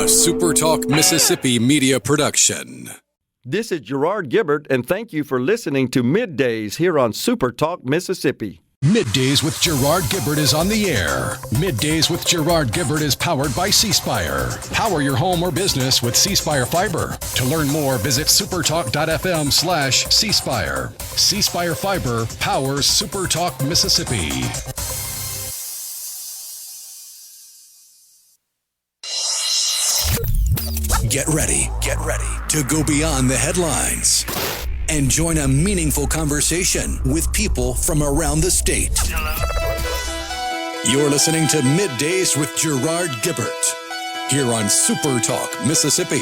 SuperTalk Mississippi media production. This is Gerard Gibert, and thank you for listening to MidDays here on SuperTalk Mississippi. MidDays with Gerard Gibert is on the air. MidDays with Gerard Gibert is powered by C-Spire. Power your home or business with C-Spire Fiber. To learn more, visit supertalk.fm/C-Spire. C-Spire Fiber powers SuperTalk Mississippi. Get ready to go beyond the headlines and join a meaningful conversation with people from around the state. You're listening to MidDays with Gerard Gibert here on SuperTalk Mississippi.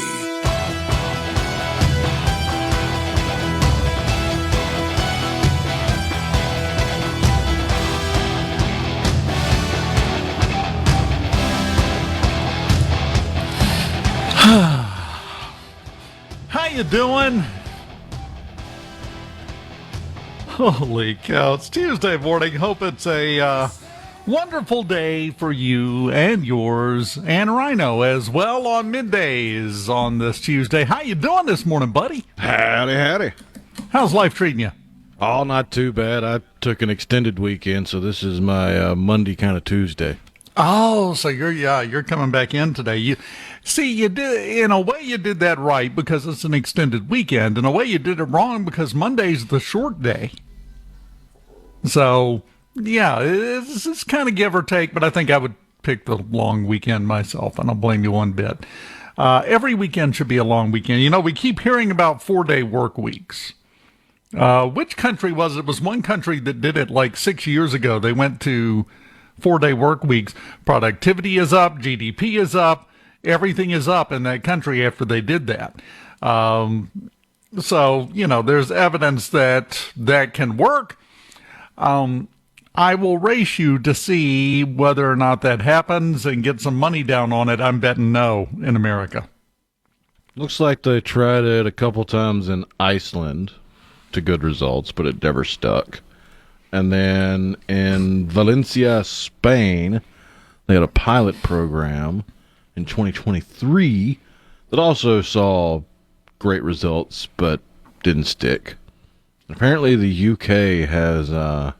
How you doing? Holy cow, it's Tuesday morning. Hope it's a wonderful day for you and yours and Rhino as well on MidDays on this Tuesday. How you doing this morning, buddy? Howdy. How's life treating you? Oh, not too bad. I took an extended weekend, so this is my Monday kind of Tuesday. Oh, so you're coming back in today. You did, in a way you did that right because it's an extended weekend. In a way you did it wrong because Monday's the short day. So, yeah, it's kind of give or take, but I think I would pick the long weekend myself. I don't blame you one bit. Every weekend should be a long weekend. You know, we keep hearing about 4-day work weeks. Which country was it? It was one country that did it like 6 years ago. They went to 4-day work weeks. Productivity is up. GDP is up. Everything is up in that country after they did that. So, you know, there's evidence that can work. I will race you to see whether or not that happens and get some money down on it. I'm betting no in America. Looks like they tried it a couple times in Iceland to good results, but it never stuck. And then in Valencia, Spain, they had a pilot program in 2023 that also saw great results but didn't stick. Apparently the UK has a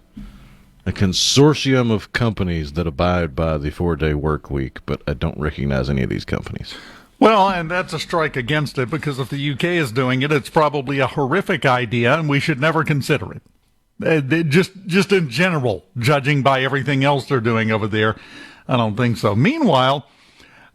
consortium of companies that abide by the 4-day work week, but I don't recognize any of these companies. Well, and that's a strike against it because if the UK is doing it, it's probably a horrific idea and we should never consider it. Just in general, judging by everything else they're doing over there, I don't think so. Meanwhile,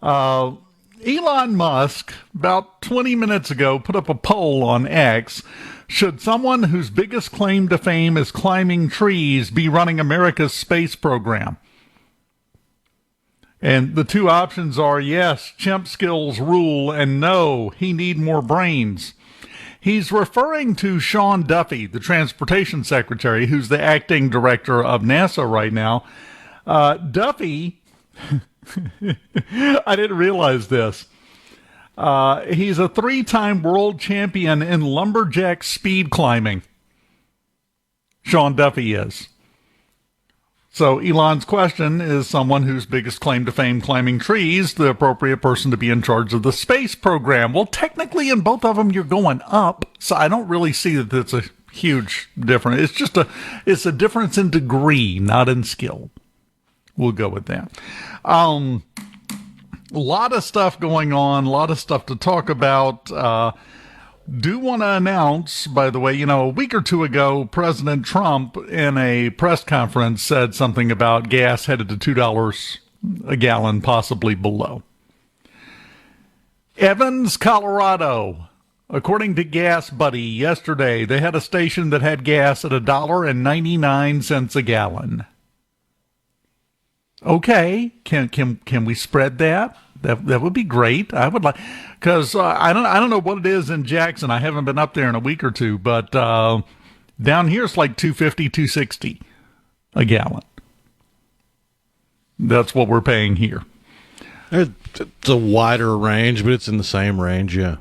Elon Musk, about 20 minutes ago, put up a poll on X. Should someone whose biggest claim to fame is climbing trees be running America's space program? And the two options are yes, chimp skills rule, and no, he need more brains. He's referring to Sean Duffy, the transportation secretary, who's the acting director of NASA right now. Duffy, I didn't realize this. He's a 3-time world champion in lumberjack speed climbing. Sean Duffy is. So Elon's question is someone whose biggest claim to fame climbing trees, the appropriate person to be in charge of the space program. Well, technically in both of them, you're going up. So I don't really see that it's a huge difference. It's just it's a difference in degree, not in skill. We'll go with that. A lot of stuff going on, a lot of stuff to talk about. Do want to announce, by the way, you know, a week or two ago, President Trump in a press conference said something about gas headed to $2 a gallon, possibly below. Evans, Colorado, according to Gas Buddy, yesterday, they had a station that had gas at $1.99 a gallon. Okay, can we spread that? That would be great. I would like, because I don't know what it is in Jackson. I haven't been up there in a week or two, but down here it's like $2.50, $2.60 a gallon. That's what we're paying here. It's a wider range, but it's in the same range, yeah.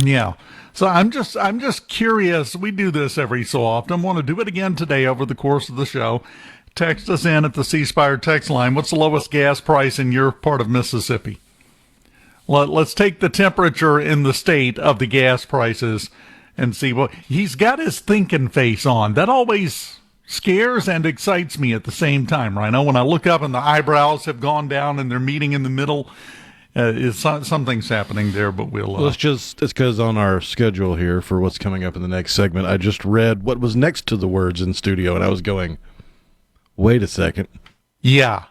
Yeah. So I'm just curious. We do this every so often. Want to do it again today over the course of the show. Text us in at the C Spire text line. What's the lowest gas price in your part of Mississippi? Let's take the temperature in the state of the gas prices and see what he's got his thinking face on. That always scares and excites me at the same time, right? I know when I look up and the eyebrows have gone down and they're meeting in the middle, something's happening there, but we'll... it's because on our schedule here for what's coming up in the next segment, I just read what was next to the words in studio, and I was going, wait a second. Yeah.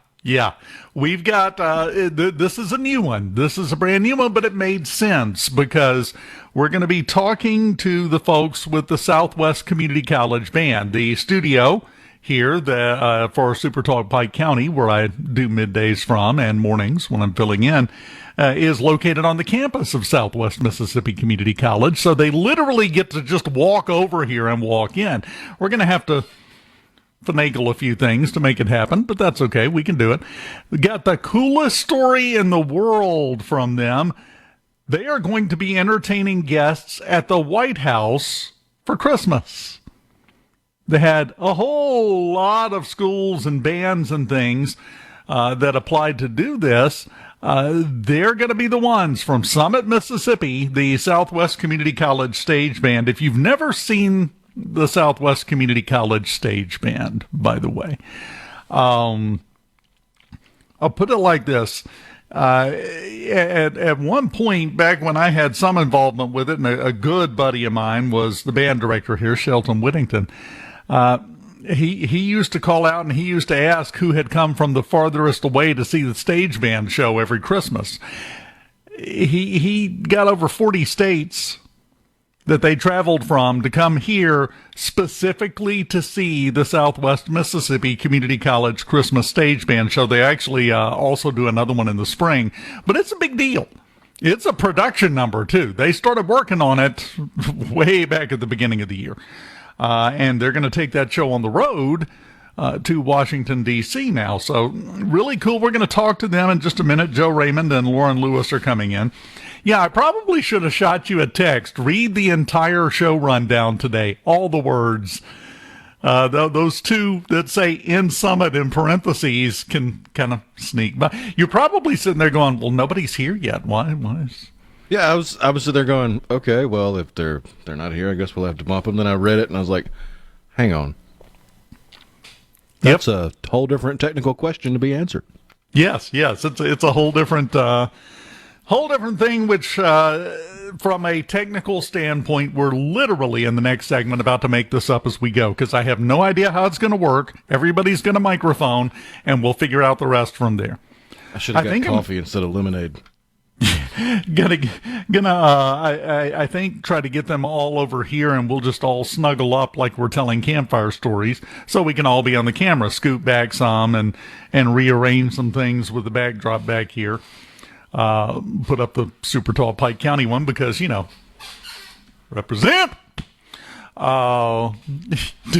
We've got, this is a new one. This is a brand new one, but it made sense because we're going to be talking to the folks with the Southwest Community College Band. The studio here for SuperTalk Pike County, where I do middays from and mornings when I'm filling in, is located on the campus of Southwest Mississippi Community College. So they literally get to just walk over here and walk in. We're going to have to finagle a few things to make it happen, but that's okay. We can do it. We got the coolest story in the world from them. They are going to be entertaining guests at the White House for Christmas. They had a whole lot of schools and bands and things that applied to do this. They're going to be the ones from Summit, Mississippi, the Southwest Community College Stage Band. If you've never seen the Southwest Community College Stage Band, by the way, I'll put it like this. At one point back when I had some involvement with it, and a good buddy of mine was the band director here, Shelton Whittington. He used to call out and he used to ask who had come from the farthest away to see the stage band show every Christmas. He got over 40 states that they traveled from to come here specifically to see the Southwest Mississippi Community College Christmas Stage Band show. They actually also do another one in the spring, but it's a big deal. It's a production number, too. They started working on it way back at the beginning of the year, and they're going to take that show on the road to Washington, D.C. now. So really cool. We're going to talk to them in just a minute. Joe Raymond and Lorin Lewis are coming in. Yeah, I probably should have shot you a text. Read the entire show rundown today. All the words. Those two that say in Summit in parentheses can kind of sneak by. You're probably sitting there going, well, nobody's here yet. Why is... Yeah, I was sitting there going, okay, well, if they're not here, I guess we'll have to bump them. Then I read it, and I was like, hang on. That's a whole different technical question to be answered. Yes. It's a whole different thing, which from a technical standpoint, we're literally in the next segment about to make this up as we go, because I have no idea how it's going to work. Everybody's going to microphone, and we'll figure out the rest from there. I should have got coffee instead of lemonade. I think try to get them all over here, and we'll just all snuggle up like we're telling campfire stories, so we can all be on the camera. Scoot back some and rearrange some things with the backdrop back here. Put up the super tall Pike County one because, represent. Do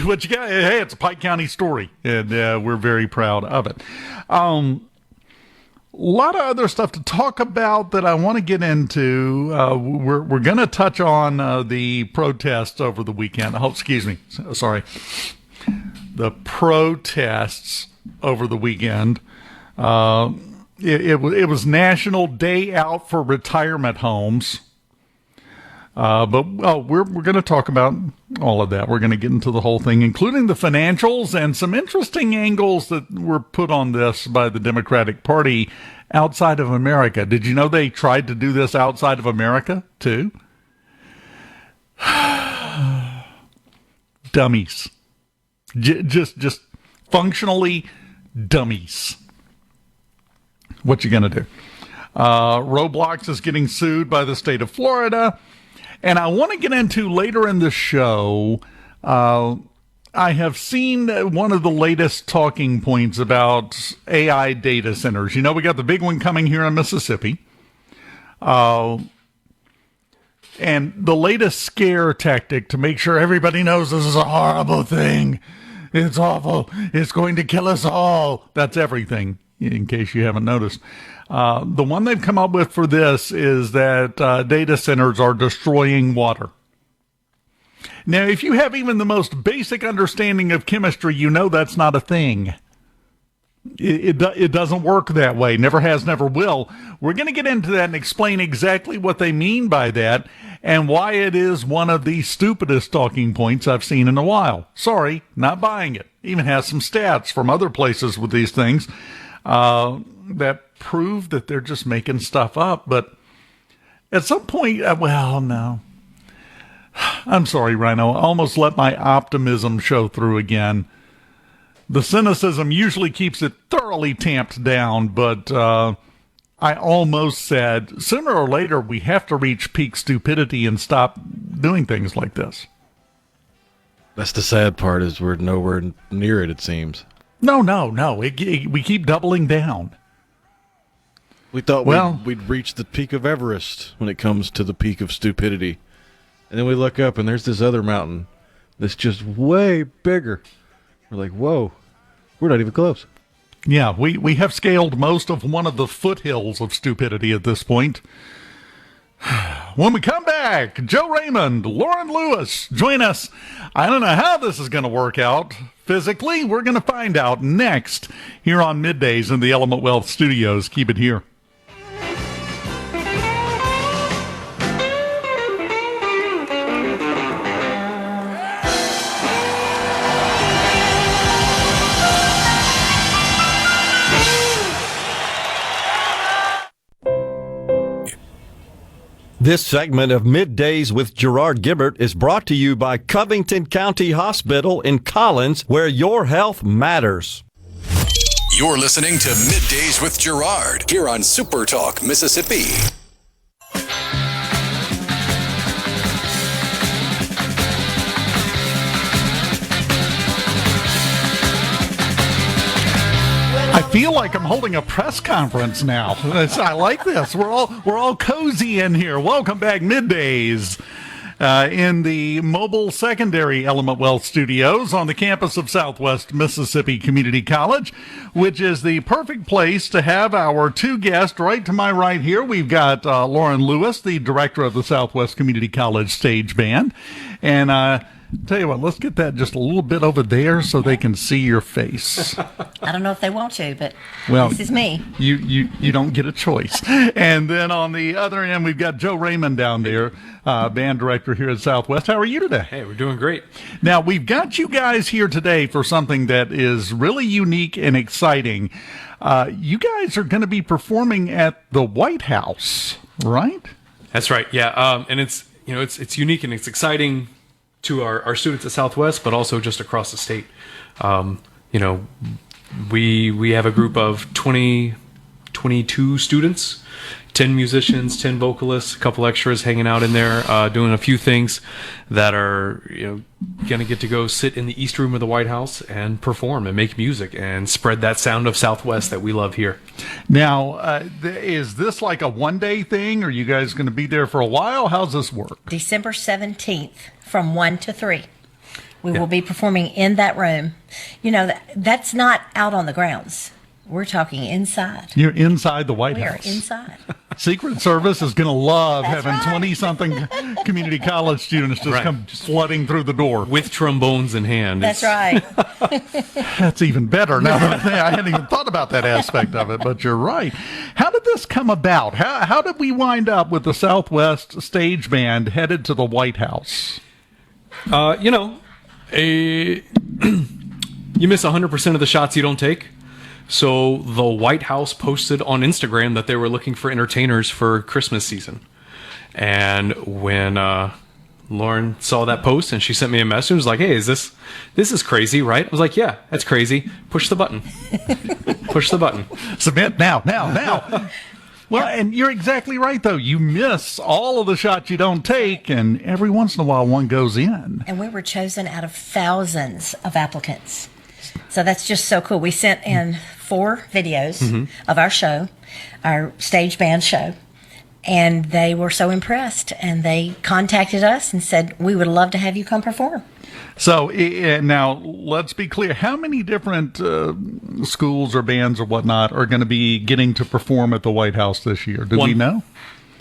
what you got. Hey, it's a Pike County story, and we're very proud of it. A lot of other stuff to talk about that I want to get into. We're going to touch on the protests over the weekend. Oh, excuse me. Sorry. The protests over the weekend. It was National Day Out for Retirement Homes. But we're going to talk about all of that. We're going to get into the whole thing, including the financials and some interesting angles that were put on this by the Democratic Party outside of America. Did you know they tried to do this outside of America, too? Dummies. Just functionally dummies. What you going to do? Roblox is getting sued by the state of Florida. And I want to get into later in the show, I have seen one of the latest talking points about AI data centers. We got the big one coming here in Mississippi. And the latest scare tactic to make sure everybody knows this is a horrible thing. It's awful. It's going to kill us all. That's everything, in case you haven't noticed. The one they've come up with for this is that data centers are destroying water. Now, if you have even the most basic understanding of chemistry, you know that's not a thing. It doesn't work that way. Never has, never will. We're going to get into that and explain exactly what they mean by that and why it is one of the stupidest talking points I've seen in a while. Sorry, not buying it. Even has some stats from other places with these things that prove that they're just making stuff up. But at some point, well, no. I'm sorry, Rhino. I almost let my optimism show through again. The cynicism usually keeps it thoroughly tamped down, but I almost said, sooner or later, we have to reach peak stupidity and stop doing things like this. That's the sad part, is we're nowhere near it seems. No. We keep doubling down. We thought we'd reach the peak of Everest when it comes to the peak of stupidity. And then we look up, and there's this other mountain that's just way bigger. We're like, whoa, we're not even close. Yeah, we have scaled most of one of the foothills of stupidity at this point. When we come back, Joe Raymond, Lorin Lewis, join us. I don't know how this is going to work out physically. We're going to find out next here on Middays in the Element Wealth Studios. Keep it here. This segment of Middays with Gerard Gibert is brought to you by Covington County Hospital in Collins, where your health matters. You're listening to Middays with Gerard here on SuperTalk, Mississippi. I feel like I'm holding a press conference now. I like this. We're all cozy in here. Welcome back, Middays, in the mobile secondary Element Wealth Studios on the campus of Southwest Mississippi Community College, which is the perfect place to have our two guests. Right to my right here, we've got Lorin Lewis, the director of the Southwest Community College StageBand, and tell you what, let's get that just a little bit over there so they can see your face. I don't know if they want to, but this is me. You don't get a choice. And then on the other end, we've got Joe Raymond down there, band director here at Southwest. How are you today? Hey, we're doing great. Now, we've got you guys here today for something that is really unique and exciting. You guys are going to be performing at the White House, right? That's right, yeah. And it's unique and it's exciting to our students at Southwest, but also just across the state. We have a group of 22 students, 10 musicians, 10 vocalists, a couple extras hanging out in there, doing a few things that are, going to get to go sit in the East Room of the White House and perform and make music and spread that sound of Southwest that we love here. Now, is this like a one-day thing? Are you guys going to be there for a while? How's this work? December 17th from 1 to 3. We will be performing in that room. That's not out on the grounds. We're talking inside. You're inside the White We House. are inside. Secret Service is going to love That's having right. 20-something community college students just come flooding through the door. With trombones in hand. That's right. That's even better. Now that I hadn't even thought about that aspect of it, but you're right. How did this come about? How did we wind up with the Southwest Stage Band headed to the White House? You miss 100% of the shots you don't take. So the White House posted on Instagram that they were looking for entertainers for Christmas season. And when Lorin saw that post and she sent me a message, was like, hey, this is crazy, right? I was like, yeah, that's crazy. Push the button. Push the button. Submit now. Well, and you're exactly right, though. You miss all of the shots you don't take, and every once in a while one goes in. And we were chosen out of thousands of applicants. So that's just so cool. We sent in 4 videos of our show, our stage band show, and they were so impressed. And they contacted us and said, we would love to have you come perform. So now let's be clear. How many different schools or bands or whatnot are going to be getting to perform at the White House this year? Do we know?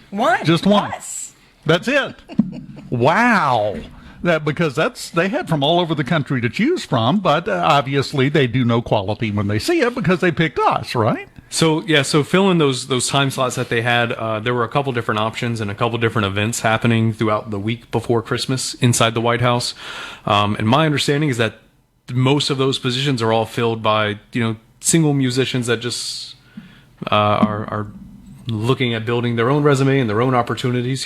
One. Just one. Us. That's it. Wow. because they had from all over the country to choose from, but obviously they do know quality when they see it because they picked us, right? So fill in those time slots that they had. There were a couple different options and a couple different events happening throughout the week before Christmas inside the White House. And my understanding is that most of those positions are all filled by single musicians that just are looking at building their own resume and their own opportunities.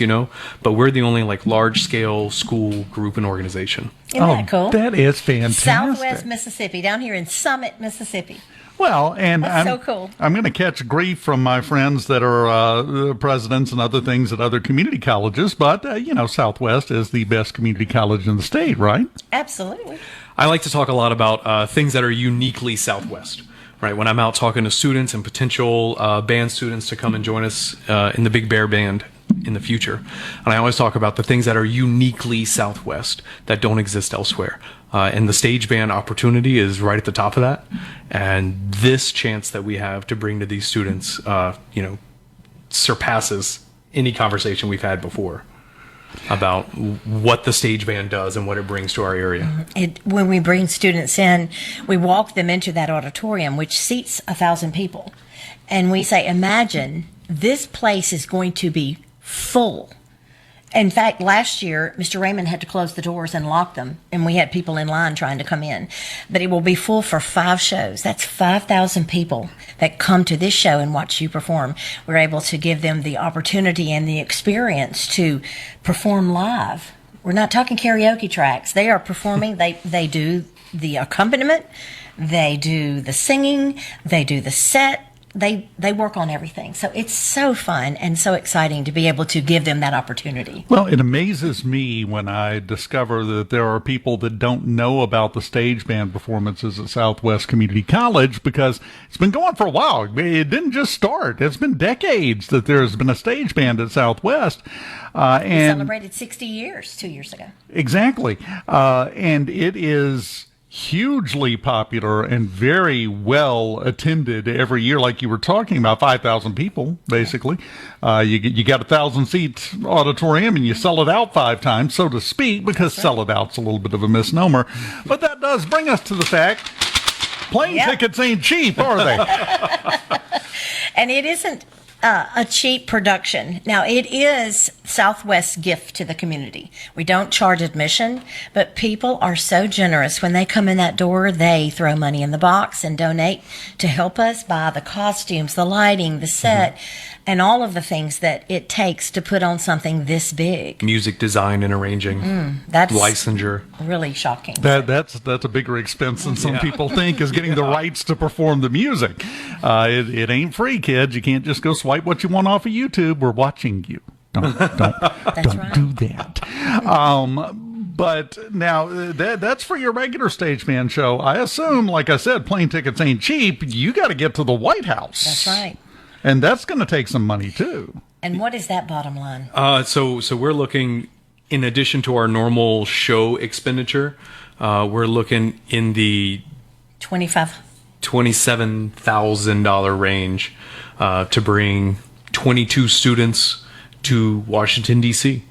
But we're the only large scale school group and organization. Isn't that cool? That is fantastic. Southwest Mississippi, down here in Summit, Mississippi. Well, and That's so cool. I'm going to catch grief from my friends that are presidents and other things at other community colleges, but, Southwest is the best community college in the state, right? Absolutely. I like to talk a lot about things that are uniquely Southwest, right? When I'm out talking to students and potential band students to come and join us in the Big Bear Band in the future. And I always talk about the things that are uniquely Southwest that don't exist elsewhere. And the stage band opportunity is right at the top of that. And this chance that we have to bring to these students, surpasses any conversation we've had before about what the stage band does and what it brings to our area. When we bring students in, we walk them into that auditorium, which seats 1,000 people. And we say, imagine this place is going to be full. In fact, last year, Mr. Raymond had to close the doors and lock them, and we had people in line trying to come in. But it will be full for 5 shows. That's 5,000 people that come to this show and watch you perform. We're able to give them the opportunity and the experience to perform live. We're not talking karaoke tracks. They are performing. They do the accompaniment. They do the singing. They do the set. They work on everything. So it's so fun and so exciting to be able to give them that opportunity. Well, it amazes me when I discover that there are people that don't know about the stage band performances at Southwest Community College, because it's been going for a while. It didn't just start. It's been decades that there's been a stage band at Southwest. We celebrated 60 years 2 years ago. Exactly. And it is hugely popular and very well attended every year, like you were talking about. 5,000 people, basically. You got 1,000 seat auditorium and you sell it out 5 times, so to speak, because sell it out's a little bit of a misnomer. But that does bring us to the fact, plane tickets ain't cheap, are they? And it isn't a cheap production. Now, it is Southwest's gift to the community. We don't charge admission, but people are so generous. When they come in that door, they throw money in the box and donate to help us buy the costumes, the lighting, the set, and all of the things that it takes to put on something this big. Music design and arranging, That's licensure. really shocking. That's a bigger expense than some people think, is getting the rights to perform the music. It ain't free, kids. You can't just go swipe what you want off of YouTube. We're watching you. Don't right. do that. But now that's for your regular stage band show. I assume, like I said, plane tickets ain't cheap. You got to get to the White House. That's right. And that's going to take some money too. And what is that bottom line? So we're looking, in addition to our normal show expenditure, we're looking in the $27,000 range to bring 22 students to Washington, D.C.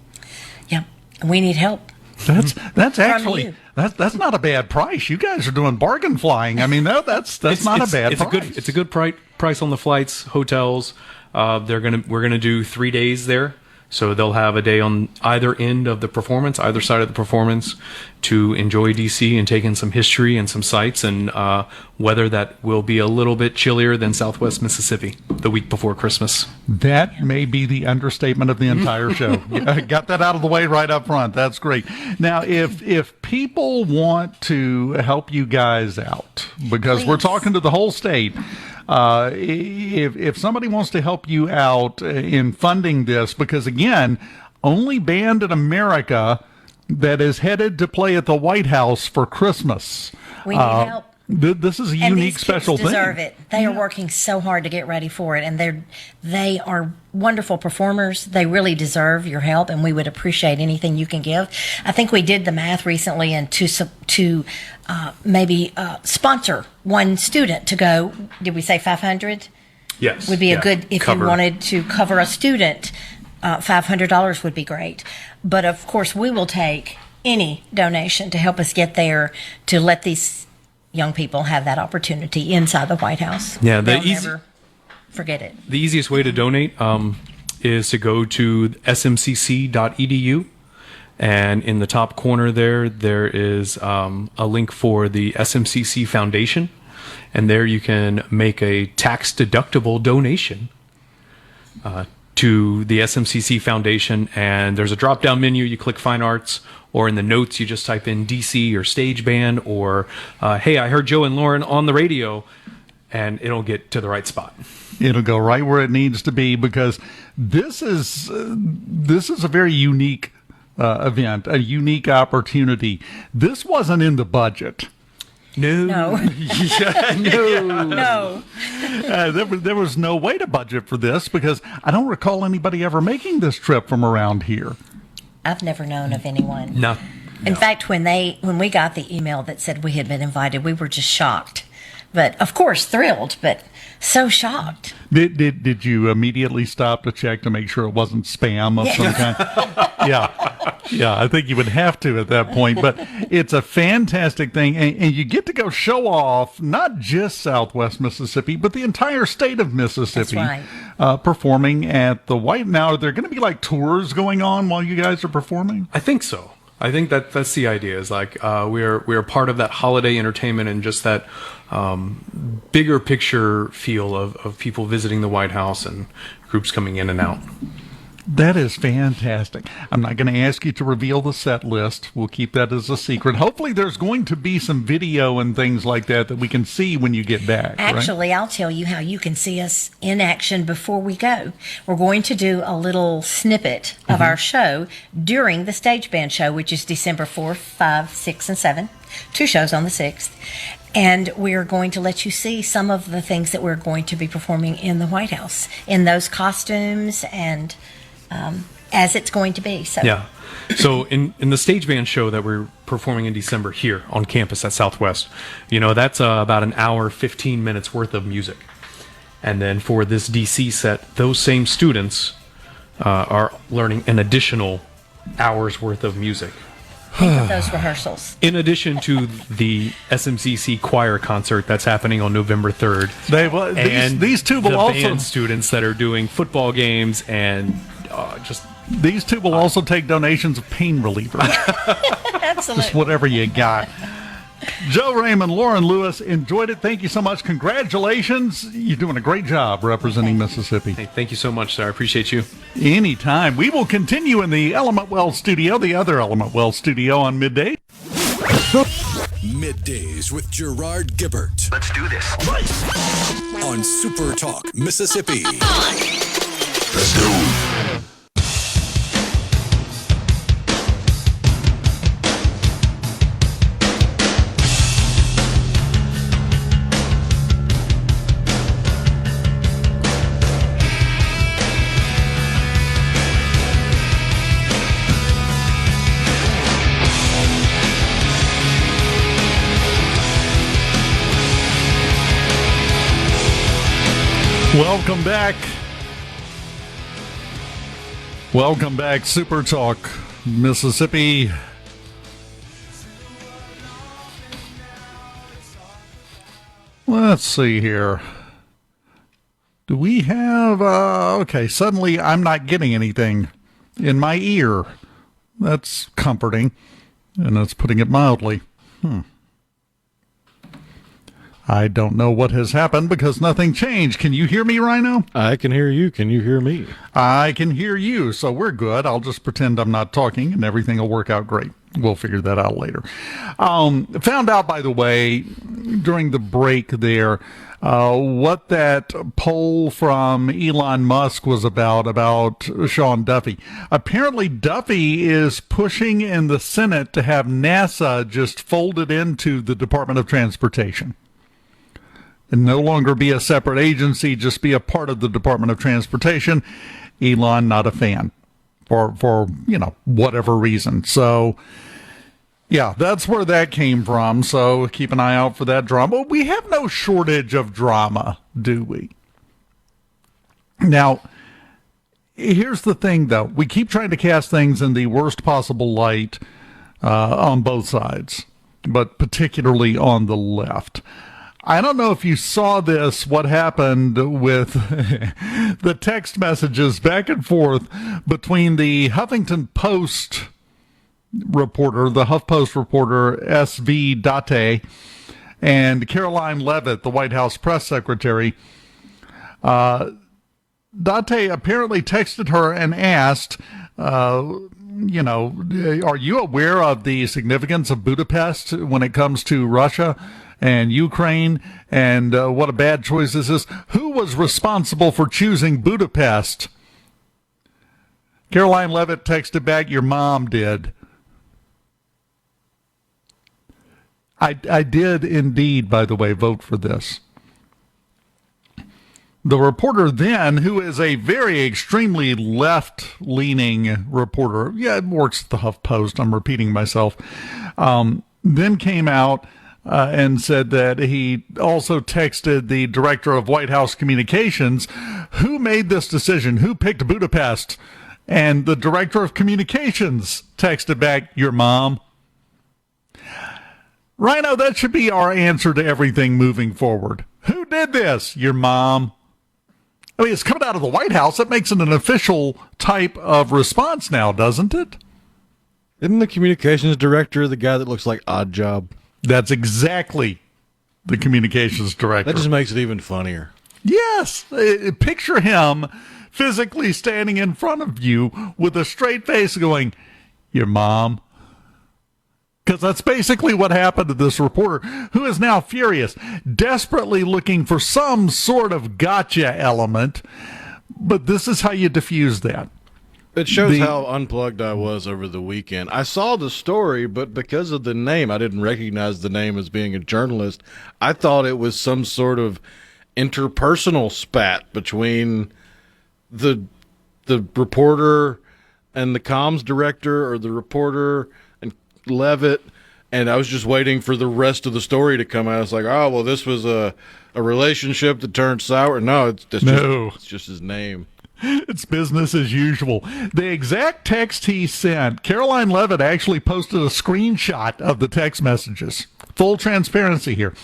Yeah, we need help. That's actually that's not a bad price. You guys are doing bargain flying. I mean, that's not a bad price. It's a good price on the flights, hotels. We're gonna do 3 days there. So they'll have a day on either end of the performance, either side of the performance, to enjoy DC and take in some history and some sights, and weather that will be a little bit chillier than Southwest Mississippi the week before Christmas. That may be the understatement of the entire show. Got that out of the way right up front. That's great. Now, if people want to help you guys out, because we're talking to the whole state, if somebody wants to help you out in funding this, because again, only band in America that is headed to play at the White House for Christmas. We need help. This is a And unique, these special kids thing. deserve it. They are working so hard to get ready for it, and they are wonderful performers. They really deserve your help, and we would appreciate anything you can give. I think we did the math recently, and to maybe sponsor one student to go. Did we say 500? Yes, Would be a good, if cover. you wanted to cover a student, $500 would be great. But of course, we will take any donation to help us get there, to let these young people have that opportunity inside the White House. Yeah, They'll never forget it. The easiest way to donate is to go to smcc.edu. And in the top corner there is a link for the SMCC Foundation. And there you can make a tax-deductible donation to the SMCC Foundation. And there's a drop-down menu. You click Fine Arts, or in the notes, you just type in DC or StageBand, or, hey, I heard Joe and Lorin on the radio, and it'll get to the right spot. It'll go right where it needs to be, because this is a very unique event, a unique opportunity. This wasn't in the budget. No. No. No. There was no way to budget for this, because I don't recall anybody ever making this trip from around here. I've never known of anyone. No. In fact, when we got the email that said we had been invited, we were just shocked. But of course, thrilled, but so shocked. Did you immediately stop to check to make sure it wasn't spam of some kind? Yeah, I think you would have to at that point. But it's a fantastic thing, and you get to go show off not just Southwest Mississippi, but the entire state of Mississippi. That's right. Performing at the White. Now, are there going to be like tours going on while you guys are performing? I think so. I think that's the idea. Is like we're part of that holiday entertainment and just that bigger picture feel of people visiting the White House and groups coming in and out. That is fantastic. I'm not going to ask you to reveal the set list. We'll keep that as a secret. Hopefully there's going to be some video and things like that we can see when you get back. Actually, right? I'll tell you how you can see us in action before we go. We're going to do a little snippet of our show during the StageBand show, which is December 4th, 5, 6, and 7. 2 shows on the 6th. And we're going to let you see some of the things that we're going to be performing in the White House, in those costumes and as it's going to be. So. Yeah. So in the StageBand show that we're performing in December here on campus at Southwest, that's about an hour, 15 minutes worth of music. And then for this DC set, those same students are learning an additional hour's worth of music. Think of those rehearsals. In addition to the SMCC choir concert that's happening on November 3rd. These two will the also band students that are doing football games and these two will also take donations of pain relievers. Absolutely. Just whatever you got. Joe, Raymond, Lorin, Lewis, enjoyed it. Thank you so much. Congratulations. You're doing a great job representing Mississippi. Hey, thank you so much, sir. I appreciate you. Anytime. We will continue in the Element Well studio, the other Element Well studio on Midday. Middays with Gerard Gibert. Let's do this. On SuperTalk, Mississippi. Let's go. Welcome back. Welcome back, Super Talk, Mississippi. Let's see here. Do we have, okay, suddenly I'm not getting anything in my ear. That's comforting, and that's putting it mildly. I don't know what has happened because nothing changed. Can you hear me, Rhino? I can hear you. Can you hear me? I can hear you, so we're good. I'll just pretend I'm not talking, and everything will work out great. We'll figure that out later. Found out, by the way, during the break there, what that poll from Elon Musk was about Sean Duffy. Apparently, Duffy is pushing in the Senate to have NASA just folded into the Department of Transportation. And no longer be a separate agency, just be a part of the Department of Transportation. Elon, not a fan for whatever reason. So, yeah, that's where that came from. So keep an eye out for that drama. We have no shortage of drama, do we? Now, here's the thing, though. We keep trying to cast things in the worst possible light on both sides, but particularly on the left. I don't know if you saw this, what happened with the text messages back and forth between the Huffington Post reporter, the HuffPost reporter, S.V. Date, and Caroline Leavitt, the White House press secretary. Date apparently texted her and asked, are you aware of the significance of Budapest when it comes to Russia and Ukraine, and what a bad choice this is? Who was responsible for choosing Budapest? Caroline Leavitt texted back, your mom did. I did indeed, by the way, vote for this. The reporter then, who is a very extremely left-leaning reporter, works at the HuffPost, I'm repeating myself, then came out and said that he also texted the director of White House communications, who made this decision, who picked Budapest, and the director of communications texted back, your mom. Rhino, that should be our answer to everything moving forward. Who did this? Your mom. I mean, it's coming out of the White House. That makes it an official type of response now, doesn't it? Isn't the communications director the guy that looks like Oddjob? That's exactly the communications director. That just makes it even funnier. Yes. Picture him physically standing in front of you with a straight face going, your mom. Because that's basically what happened to this reporter, who is now furious, desperately looking for some sort of gotcha element. But this is how you diffuse that. It shows how unplugged I was over the weekend. I saw the story, but because of the name, I didn't recognize the name as being a journalist. I thought it was some sort of interpersonal spat between the reporter and the comms director, or the reporter and Leavitt, and I was just waiting for the rest of the story to come out. It's like, oh, well, this was a relationship that turned sour. No, it's just his name. It's business as usual. The exact text he sent, Caroline Leavitt actually posted a screenshot of the text messages. Full transparency here.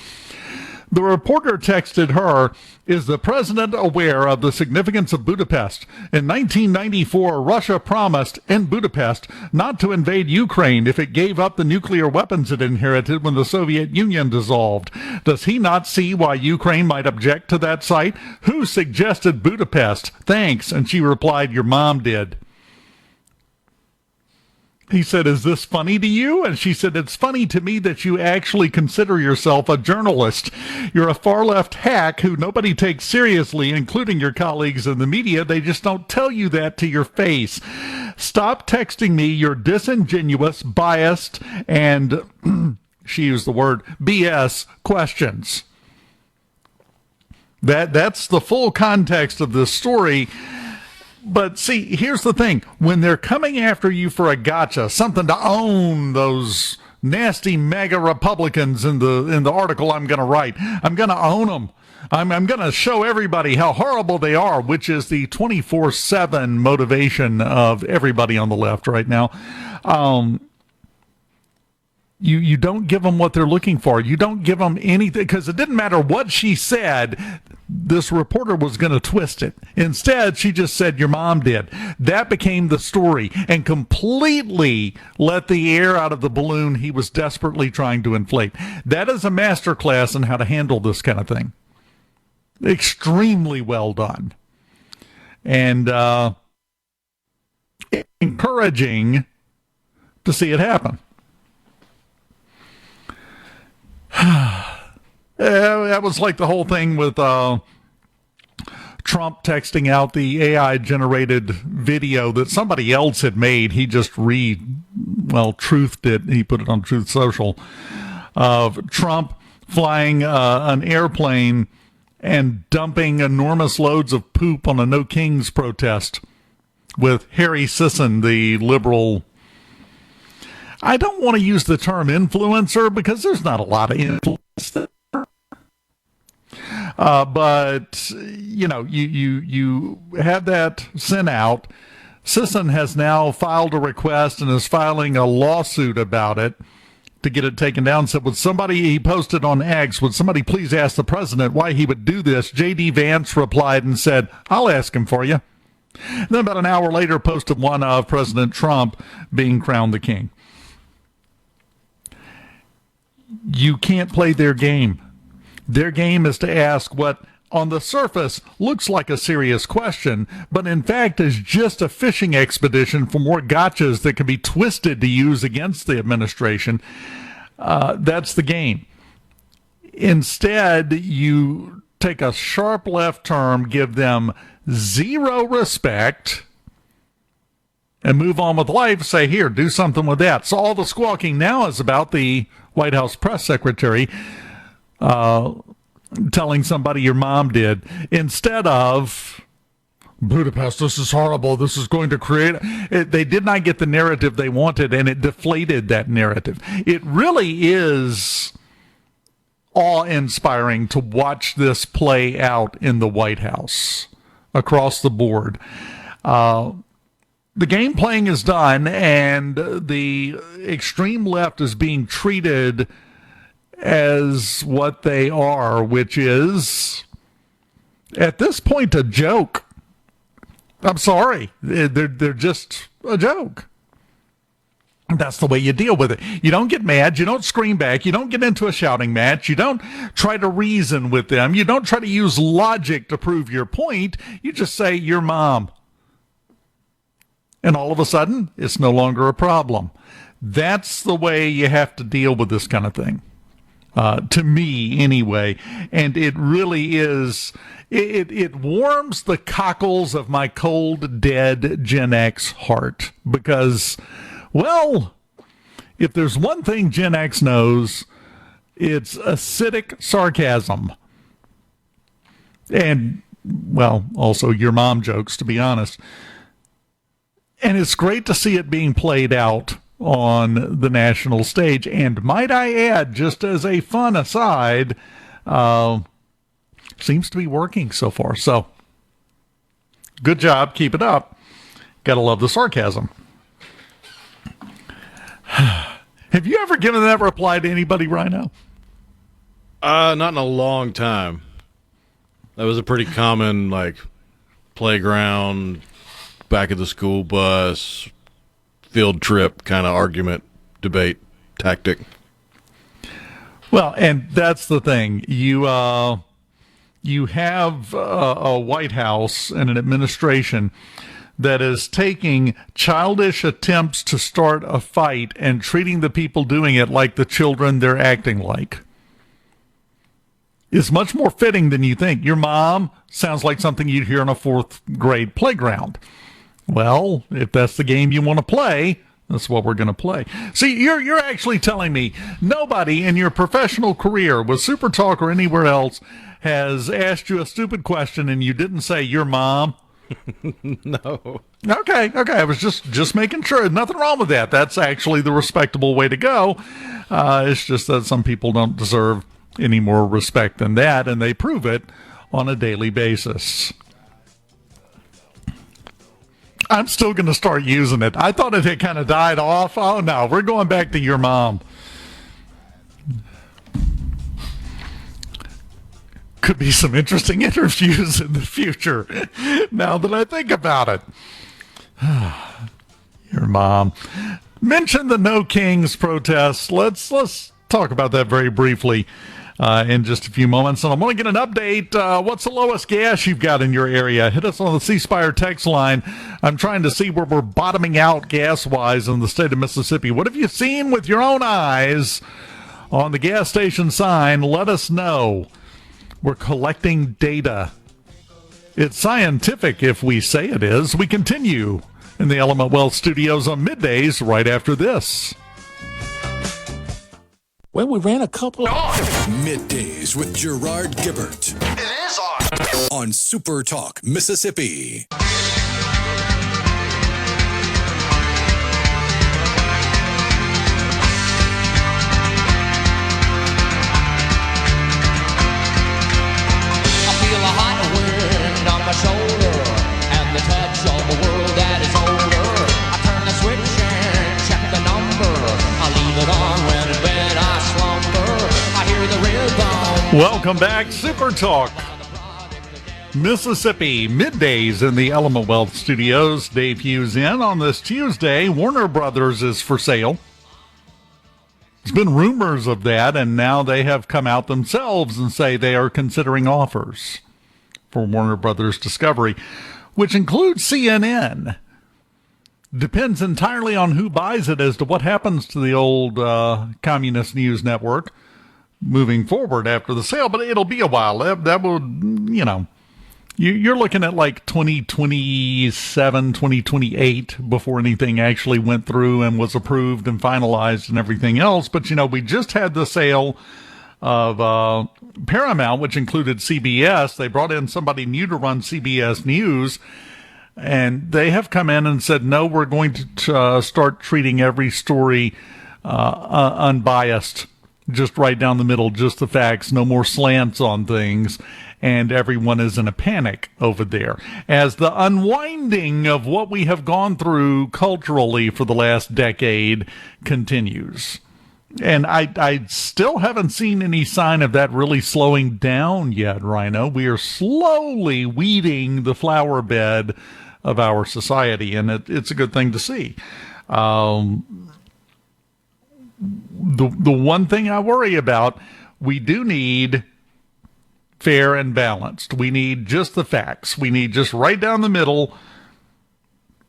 The reporter texted her, is the president aware of the significance of Budapest? In 1994, Russia promised in Budapest not to invade Ukraine if it gave up the nuclear weapons it inherited when the Soviet Union dissolved. Does he not see why Ukraine might object to that site? Who suggested Budapest? Thanks. And she replied, your mom did. He said, is this funny to you? And she said, it's funny to me that you actually consider yourself a journalist. You're a far-left hack who nobody takes seriously, including your colleagues in the media. They just don't tell you that to your face. Stop texting me your disingenuous, biased, and, she used the word, BS questions. That's the full context of this story. But see, here's the thing. When they're coming after you for a gotcha, something to own those nasty MAGA Republicans in the article I'm going to write, I'm going to own them. I'm going to show everybody how horrible they are, which is the 24/7 motivation of everybody on the left right now. You don't give them what they're looking for. You don't give them anything, because it didn't matter what she said. This reporter was going to twist it. Instead, she just said, your mom did. That became the story and completely let the air out of the balloon he was desperately trying to inflate. That is a masterclass in how to handle this kind of thing. Extremely well done. And encouraging to see it happen. That was like the whole thing with Trump texting out the AI-generated video that somebody else had made. He just truthed it. He put it on Truth Social, of Trump flying an airplane and dumping enormous loads of poop on a No Kings protest with Harry Sisson, the liberal. I don't want to use the term influencer because there's not a lot of influence there. But, you have that sent out. Sisson has now filed a request and is filing a lawsuit about it to get it taken down. Said, he posted on X, would somebody please ask the president why he would do this? J.D. Vance replied and said, I'll ask him for you. And then about an hour later posted one of President Trump being crowned the king. You can't play their game. Their game is to ask what on the surface looks like a serious question, but in fact is just a fishing expedition for more gotchas that can be twisted to use against the administration. That's the game. Instead, you take a sharp left turn, give them zero respect, and move on with life. Say, here, do something with that. So all the squawking now is about the White House press secretary telling somebody your mom did, instead of Budapest, this is horrible, this is going to create... They did not get the narrative they wanted, and it deflated that narrative. It really is awe-inspiring to watch this play out in the White House across the board. The game playing is done, and the extreme left is being treated as what they are, which is, at this point, a joke. I'm sorry. They're just a joke. That's the way you deal with it. You don't get mad. You don't scream back. You don't get into a shouting match. You don't try to reason with them. You don't try to use logic to prove your point. You just say, your mom. And all of a sudden, it's no longer a problem. That's the way you have to deal with this kind of thing. To me, anyway. And it really is, it warms the cockles of my cold, dead Gen X heart. Because, well, if there's one thing Gen X knows, it's acidic sarcasm. And, well, also your mom jokes, to be honest. And it's great to see it being played out on the national stage. And might I add, just as a fun aside, seems to be working so far. So, good job. Keep it up. Gotta love the sarcasm. Have you ever given that reply to anybody, Rhino? Not in a long time. That was a pretty common, like, playground, back of the school bus, field trip kind of argument, debate, tactic. Well, and that's the thing. You have a White House and an administration that is taking childish attempts to start a fight and treating the people doing it like the children they're acting like. It's much more fitting than you think. Your mom sounds like something you'd hear on a fourth grade playground. Well, if that's the game you want to play, that's what we're going to play. See, you're actually telling me nobody in your professional career with SuperTalk or anywhere else has asked you a stupid question and you didn't say your mom? No. Okay. I was just making sure. Nothing wrong with that. That's actually the respectable way to go. It's just that some people don't deserve any more respect than that, and they prove it on a daily basis. I'm still going to start using it. I thought it had kind of died off. Oh, no, we're going back to your mom. Could be some interesting interviews in the future, now that I think about it. Your mom. Mention the No Kings protests. Let's talk about that very briefly in just a few moments. And I want to get an update. What's the lowest gas you've got in your area? Hit us on the C Spire text line. I'm trying to see where we're bottoming out gas-wise in the state of Mississippi. What have you seen with your own eyes on the gas station sign? Let us know. We're collecting data. It's scientific if we say it is. We continue in the Element Wealth Studios on Middays right after this. Well, we ran a couple of... Middays with Gerard Gibert. It is on. On SuperTalk, Mississippi. I feel a hot wind on my shoulder and the touch of the world that that is older. I turn the switch and check the number. I leave it on when in bed I slumber. I hear the rhythm. Welcome back, SuperTalk Mississippi, middays in the Element Wealth Studios. Dave Hughes in on this Tuesday. Warner Brothers is for sale. There's been rumors of that, and now they have come out themselves and say they are considering offers for Warner Brothers Discovery, which includes CNN. Depends entirely on who buys it as to what happens to the old communist news network moving forward after the sale, but it'll be a while. That will, you know, you're looking at like 2027, 2028 before anything actually went through and was approved and finalized and everything else. But, you know, we just had the sale of Paramount, which included CBS. They brought in somebody new to run CBS News, and they have come in and said, no, we're going to start treating every story unbiased, just right down the middle, just the facts, no more slants on things. And everyone is in a panic over there as the unwinding of what we have gone through culturally for the last decade continues. And I still haven't seen any sign of that really slowing down yet, Rhino. We are slowly weeding the flower bed of our society, and it's a good thing to see. The one thing I worry about, we do need fair and balanced. We need just the facts. We need just right down the middle.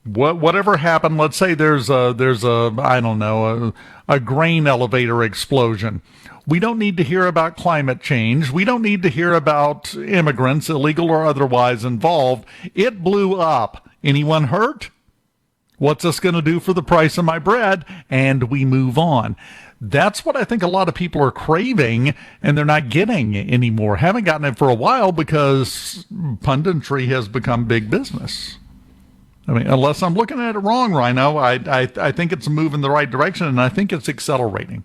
Whatever happened, let's say there's a I don't know, a grain elevator explosion. We don't need to hear about climate change. We don't need to hear about immigrants, illegal or otherwise, involved. It blew up. Anyone hurt? What's this going to do for the price of my bread? And we move on. That's what I think a lot of people are craving, and they're not getting anymore. Haven't gotten it for a while because punditry has become big business. I mean, unless I'm looking at it wrong, Rhino, I think it's a move in the right direction, and I think it's accelerating.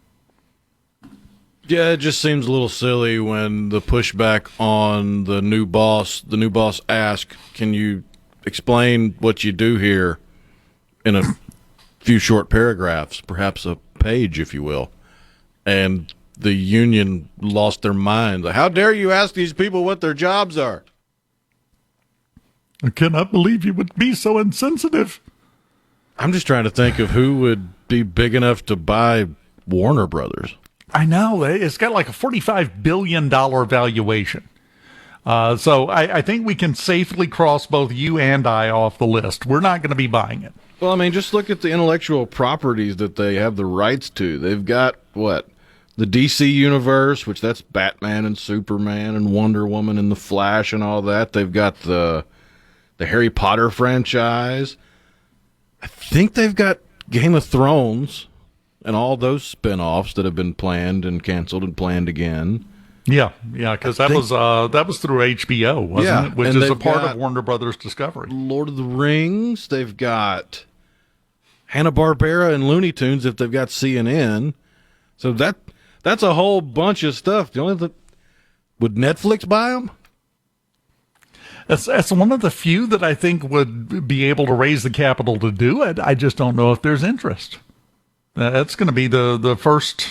Yeah, it just seems a little silly when the pushback on the new boss asked, can you explain what you do here in a few short paragraphs, perhaps a page, if you will. And the union lost their mind. How dare you ask these people what their jobs are? I cannot believe you would be so insensitive. I'm just trying to think of who would be big enough to buy Warner Brothers. I know. It's got like a $45 billion valuation. So I think we can safely cross both you and I off the list. We're not going to be buying it. Well, I mean, just look at the intellectual properties that they have the rights to. They've got, what, the DC universe, which that's Batman and Superman and Wonder Woman and The Flash and all that. They've got the Harry Potter franchise. I think they've got Game of Thrones and all those spin-offs that have been planned and canceled and planned again. Yeah, because that was through HBO, wasn't it? Which is a part of Warner Brothers Discovery. Lord of the Rings. They've got Hanna-Barbera and Looney Tunes if they've got CNN. So that's a whole bunch of stuff. Would Netflix buy them? That's one of the few that I think would be able to raise the capital to do it. I just don't know if there's interest. That's going to be the first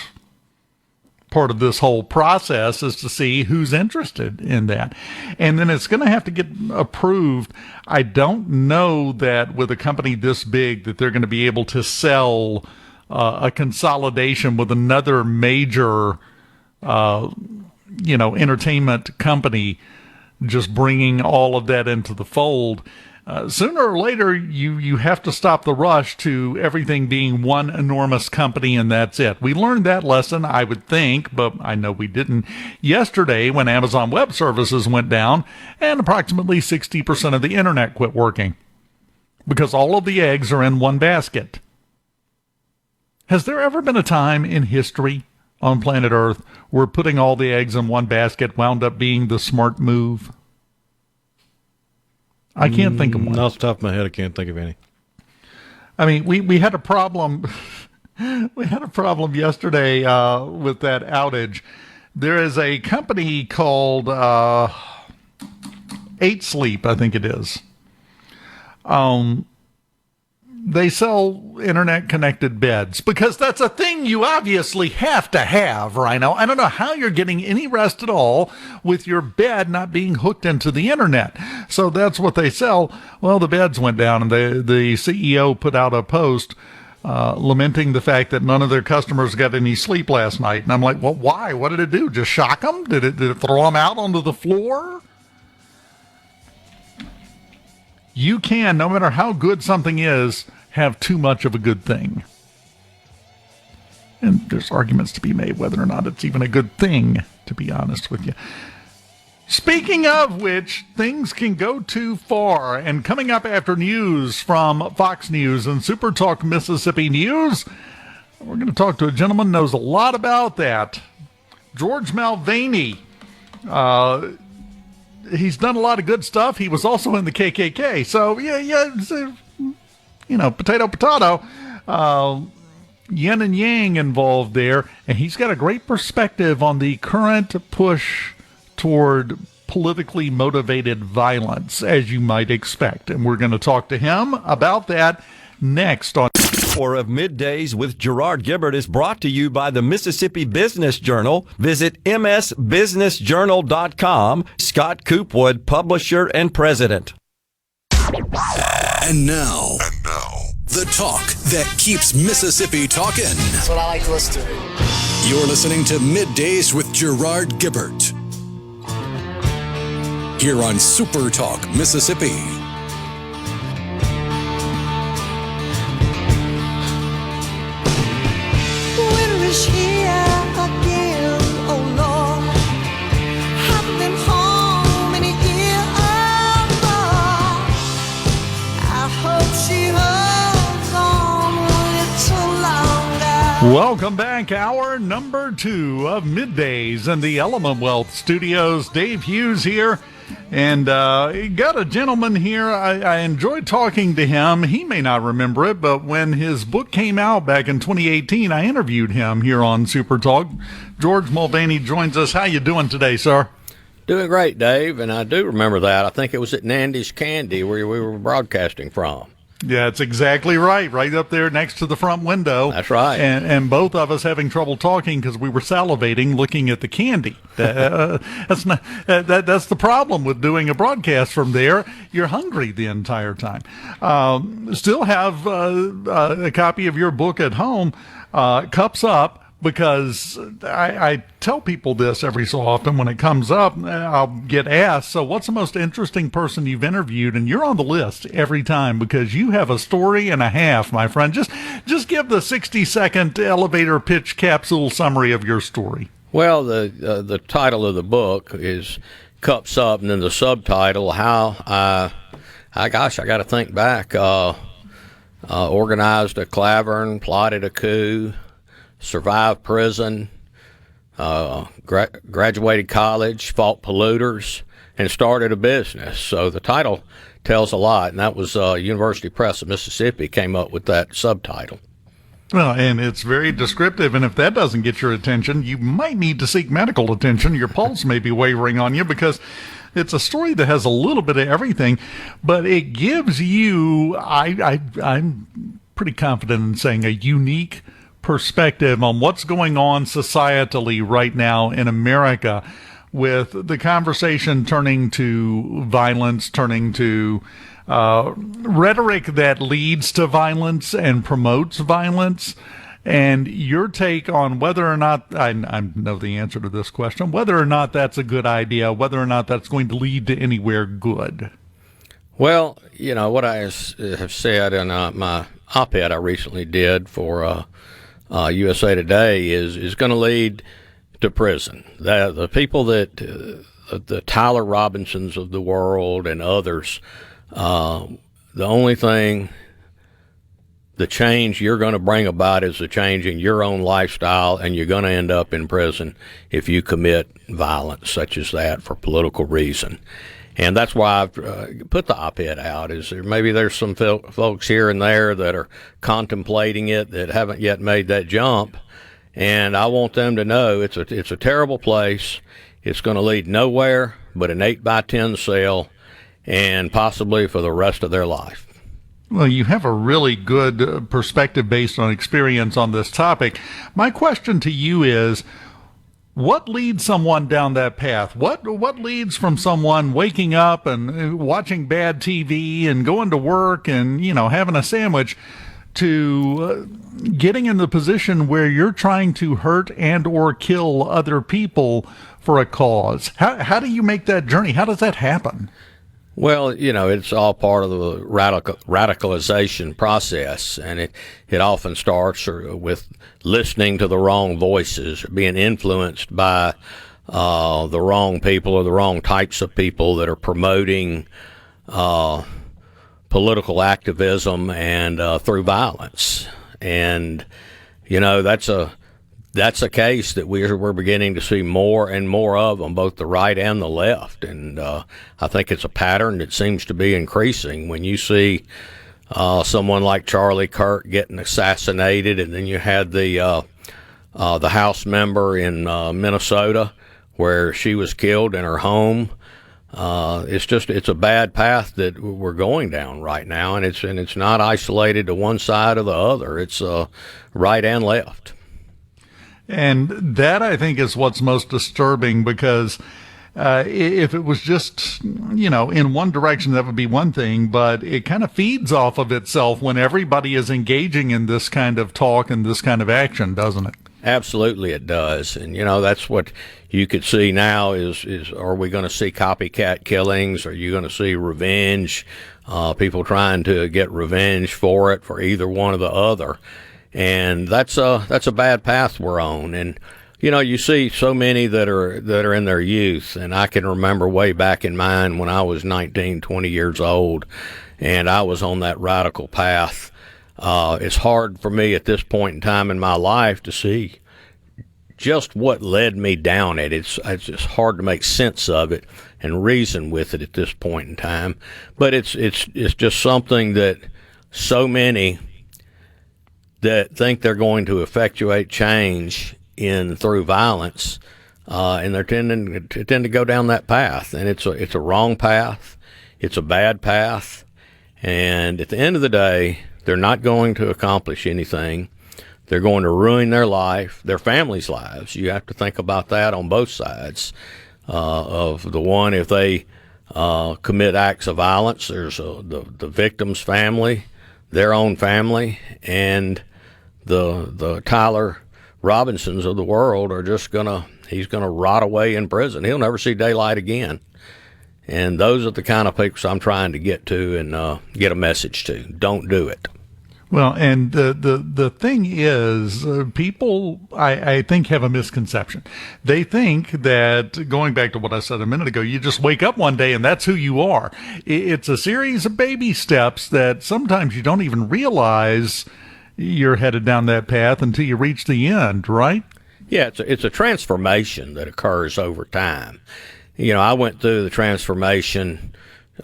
part of this whole process, is to see who's interested in that. And then it's going to have to get approved. I don't know that with a company this big that they're going to be able to sell a consolidation with another major, entertainment company, just bringing all of that into the fold. Sooner or later, you have to stop the rush to everything being one enormous company, and that's it. We learned that lesson, I would think, but I know we didn't, yesterday when Amazon Web Services went down and approximately 60% of the internet quit working because all of the eggs are in one basket. Has there ever been a time in history on planet Earth where putting all the eggs in one basket wound up being the smart move? I can't think of one. Off the top of my head, I can't think of any. I mean, we had a problem. We had a problem yesterday with that outage. There is a company called 8 Sleep, I think it is. they sell internet-connected beds because that's a thing you obviously have to have, Rhino. I don't know how you're getting any rest at all with your bed not being hooked into the internet. So that's what they sell. Well, the beds went down, and the CEO put out a post lamenting the fact that none of their customers got any sleep last night. And I'm like, well, why? What did it do? Just shock them? Did it throw them out onto the floor? You can, no matter how good something is, have too much of a good thing. And there's arguments to be made whether or not it's even a good thing, to be honest with you. Speaking of which, things can go too far. And coming up after news from Fox News and SuperTalk Mississippi News, we're going to talk to a gentleman who knows a lot about that. George Malvaney. He's done a lot of good stuff. He was also in the KKK. So, potato. Yin and yang involved there. And he's got a great perspective on the current push toward politically motivated violence, as you might expect. And we're going to talk to him about that next on... Of Middays with Gerard Gibert is brought to you by the Mississippi Business Journal. Visit msbusinessjournal.com. Scott Coopwood, publisher and president. And now, the talk that keeps Mississippi talking. That's what I like to listen to. You're listening to Middays with Gerard Gibert here on SuperTalk Mississippi. Here again, oh Lord, haven't been home in a year or more. I hope she holds on a little longer. Welcome back, hour number 2 of Middays in the Element Wealth Studios. Dave Hughes here. And got a gentleman here. I enjoyed talking to him. He may not remember it, but when his book came out back in 2018, I interviewed him here on Super Talk. George Malvaney joins us. How you doing today, sir? Doing great, Dave, and I do remember that. I think it was at Nandy's Candy where we were broadcasting from. Yeah, that's exactly right. Right up there next to the front window. That's right. And both of us having trouble talking because we were salivating looking at the candy. That's the problem with doing a broadcast from there. You're hungry the entire time. Still have a copy of your book at home, Cups Up. Because I tell people this every so often when it comes up, I'll get asked, so what's the most interesting person you've interviewed? And you're on the list every time because you have a story and a half, my friend. Just give the 60-second elevator pitch capsule summary of your story. Well, the title of the book is Cups Up, and then the subtitle, how I got to think back, organized a clavern, plotted a coup, survived prison, graduated college, fought polluters, and started a business. So the title tells a lot, and that was University Press of Mississippi came up with that subtitle. Well, and it's very descriptive, and if that doesn't get your attention, you might need to seek medical attention. Your pulse may be wavering on you because it's a story that has a little bit of everything, but it gives you, I'm pretty confident in saying, a unique perspective on what's going on societally right now in America, with the conversation turning to violence, turning to rhetoric that leads to violence and promotes violence. And your take on whether or not, I know the answer to this question, whether or not that's a good idea, whether or not that's going to lead to anywhere good. Well, what I have said in my op-ed I recently did for USA Today is going to lead to prison. The people that the Tyler Robinsons of the world and others, the only thing, the change you're going to bring about is a change in your own lifestyle, and you're going to end up in prison if you commit violence such as that for political reason. And that's why I've put the op-ed out. Maybe there's some folks here and there that are contemplating it that haven't yet made that jump, and I want them to know it's a terrible place. It's going to lead nowhere but an 8x10 cell, and possibly for the rest of their life. Well, you have a really good perspective based on experience on this topic. My question to you is, what leads someone down that path? What leads from someone waking up and watching bad TV and going to work and, having a sandwich to getting in the position where you're trying to hurt and or kill other people for a cause? How do you make that journey? How does that happen? Well, it's all part of the radicalization process, and it often starts with listening to the wrong voices, being influenced by the wrong people or the wrong types of people that are promoting political activism and through violence. And that's a case that we're beginning to see more and more of on both the right and the left. And I think it's a pattern that seems to be increasing. When you see someone like Charlie Kirk getting assassinated, and then you had the House member in Minnesota where she was killed in her home. It's a bad path that we're going down right now, and it's not isolated to one side or the other. It's right and left. And that, I think, is what's most disturbing, because if it was just, in one direction, that would be one thing, but it kind of feeds off of itself when everybody is engaging in this kind of talk and this kind of action, doesn't it? Absolutely it does. And, that's what you could see now is are we going to see copycat killings? Are you going to see revenge? People trying to get revenge for either one or the other. And that's a bad path we're on. And, you see so many that are in their youth. And I can remember way back in mine when I was 19, 20 years old, and I was on that radical path. It's hard for me at this point in time in my life to see just what led me down it. It's just hard to make sense of it and reason with it at this point in time. But it's just something that so many that think they're going to effectuate change through violence, and they're tend to go down that path. And it's a wrong path. It's a bad path. And at the end of the day, they're not going to accomplish anything. They're going to ruin their life, their family's lives. You have to think about that on both sides of the one. If they commit acts of violence, there's the victim's family, their own family, and the Tyler Robinsons of the world are just he's gonna rot away in prison. He'll never see daylight again. And those are the kind of people I'm trying to get to and get a message to. Don't do it. Well, and the thing is, people, I think, have a misconception. They think that, going back to what I said a minute ago, you just wake up one day and that's who you are. It's a series of baby steps that sometimes you don't even realize you're headed down that path until you reach the end, right? Yeah, it's a transformation that occurs over time. I went through the transformation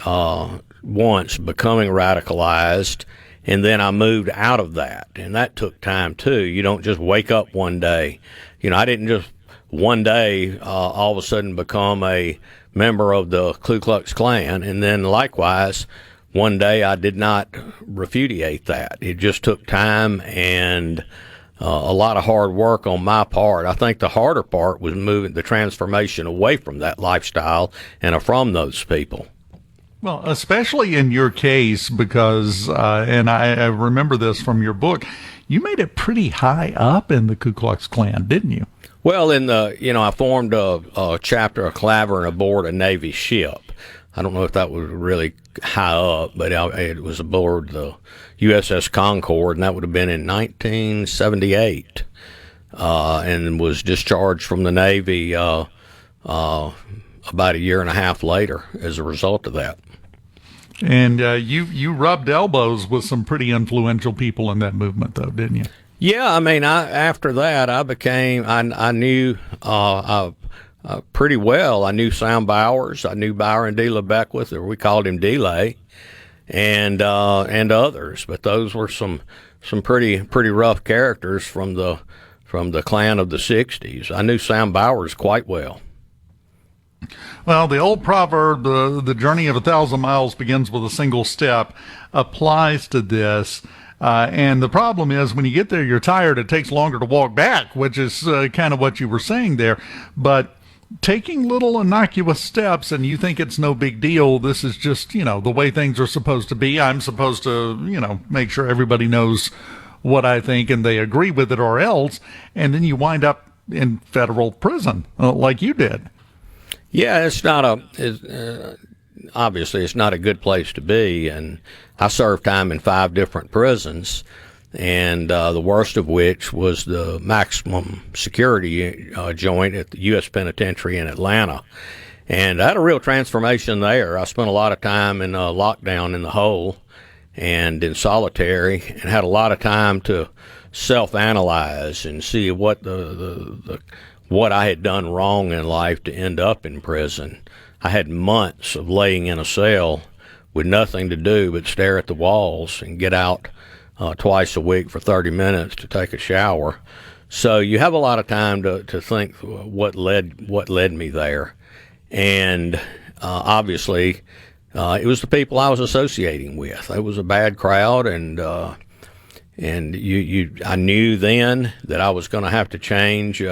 once, becoming radicalized, and then I moved out of that, and that took time too. You don't just wake up one day. I didn't just one day all of a sudden become a member of the Ku Klux Klan, and then likewise, one day I did not repudiate that. It just took time and a lot of hard work on my part. I think the harder part was moving the transformation away from that lifestyle and from those people. Well, especially in your case, because, and I remember this from your book, you made it pretty high up in the Ku Klux Klan, didn't you? Well, I formed a chapter, a clavering aboard a Navy ship. I don't know if that was really high up, but it was aboard the USS Concord, and that would have been in 1978, and was discharged from the Navy about a year and a half later as a result of that. And you rubbed elbows with some pretty influential people in that movement, though, didn't you? Yeah, after that, I knew pretty well. I knew Sam Bowers. I knew Byron D. LeBeckwith, or we called him D-Lay, and others. But those were some pretty rough characters from the Klan of the 60s. I knew Sam Bowers quite well. Well, the old proverb, the journey of 1,000 miles begins with a single step, applies to this. And the problem is when you get there, you're tired. It takes longer to walk back, which is kind of what you were saying there. But taking little innocuous steps and you think it's no big deal, this is just, the way things are supposed to be. I'm supposed to, make sure everybody knows what I think and they agree with it or else. And then you wind up in federal prison like you did. Yeah, obviously it's not a good place to be, and I served time in 5 different prisons, and the worst of which was the maximum security joint at the U.S. Penitentiary in Atlanta. And I had a real transformation there. I spent a lot of time in lockdown in the hole and in solitary, and had a lot of time to self-analyze and see what what I had done wrong in life to end up in prison. I had months of laying in a cell with nothing to do but stare at the walls and get out twice a week for 30 minutes to take a shower. So you have a lot of time to think what led me there. And obviously it was the people I was associating with. It was a bad crowd, and I knew then that I was going to have to change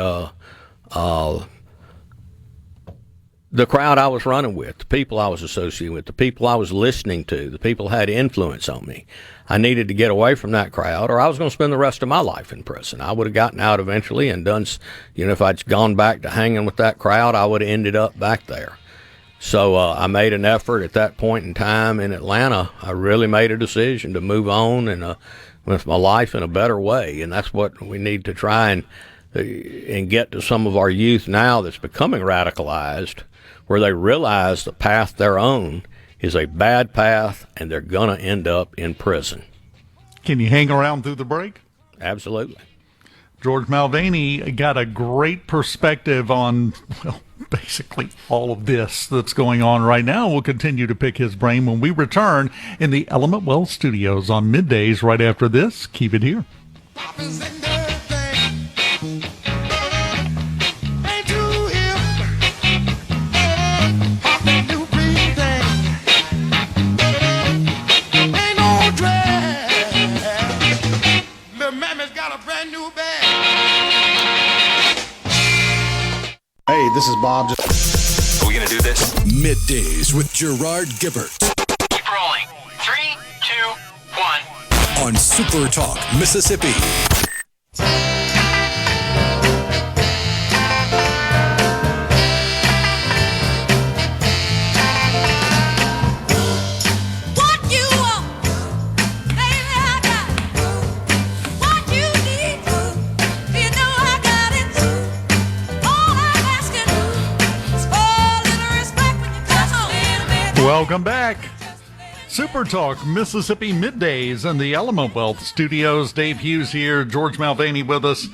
the crowd I was running with, the people I was associating with, the people I was listening to, the people who had influence on me. I needed to get away from that crowd, or I was going to spend the rest of my life in prison. I would have gotten out eventually and done, if I'd gone back to hanging with that crowd, I would have ended up back there. So I made an effort at that point in time in Atlanta. I really made a decision to move on and with my life in a better way, and that's what we need to try and get to some of our youth now that's becoming radicalized, where they realize the path they're on is a bad path and they're going to end up in prison. Can you hang around through the break? Absolutely. George Malvaney got a great perspective on, basically all of this that's going on right now. We'll continue to pick his brain when we return in the Element Wealth Studios on Middays right after this. Keep it here. Hey, this is Bob. Are we going to do this? Middays with Gerard Gibert. Keep rolling. 3, 2, 1. On SuperTalk, Mississippi. Welcome back. Super Talk Mississippi Middays in the Element Wealth Studios. Dave Hughes here, George Malvaney with us.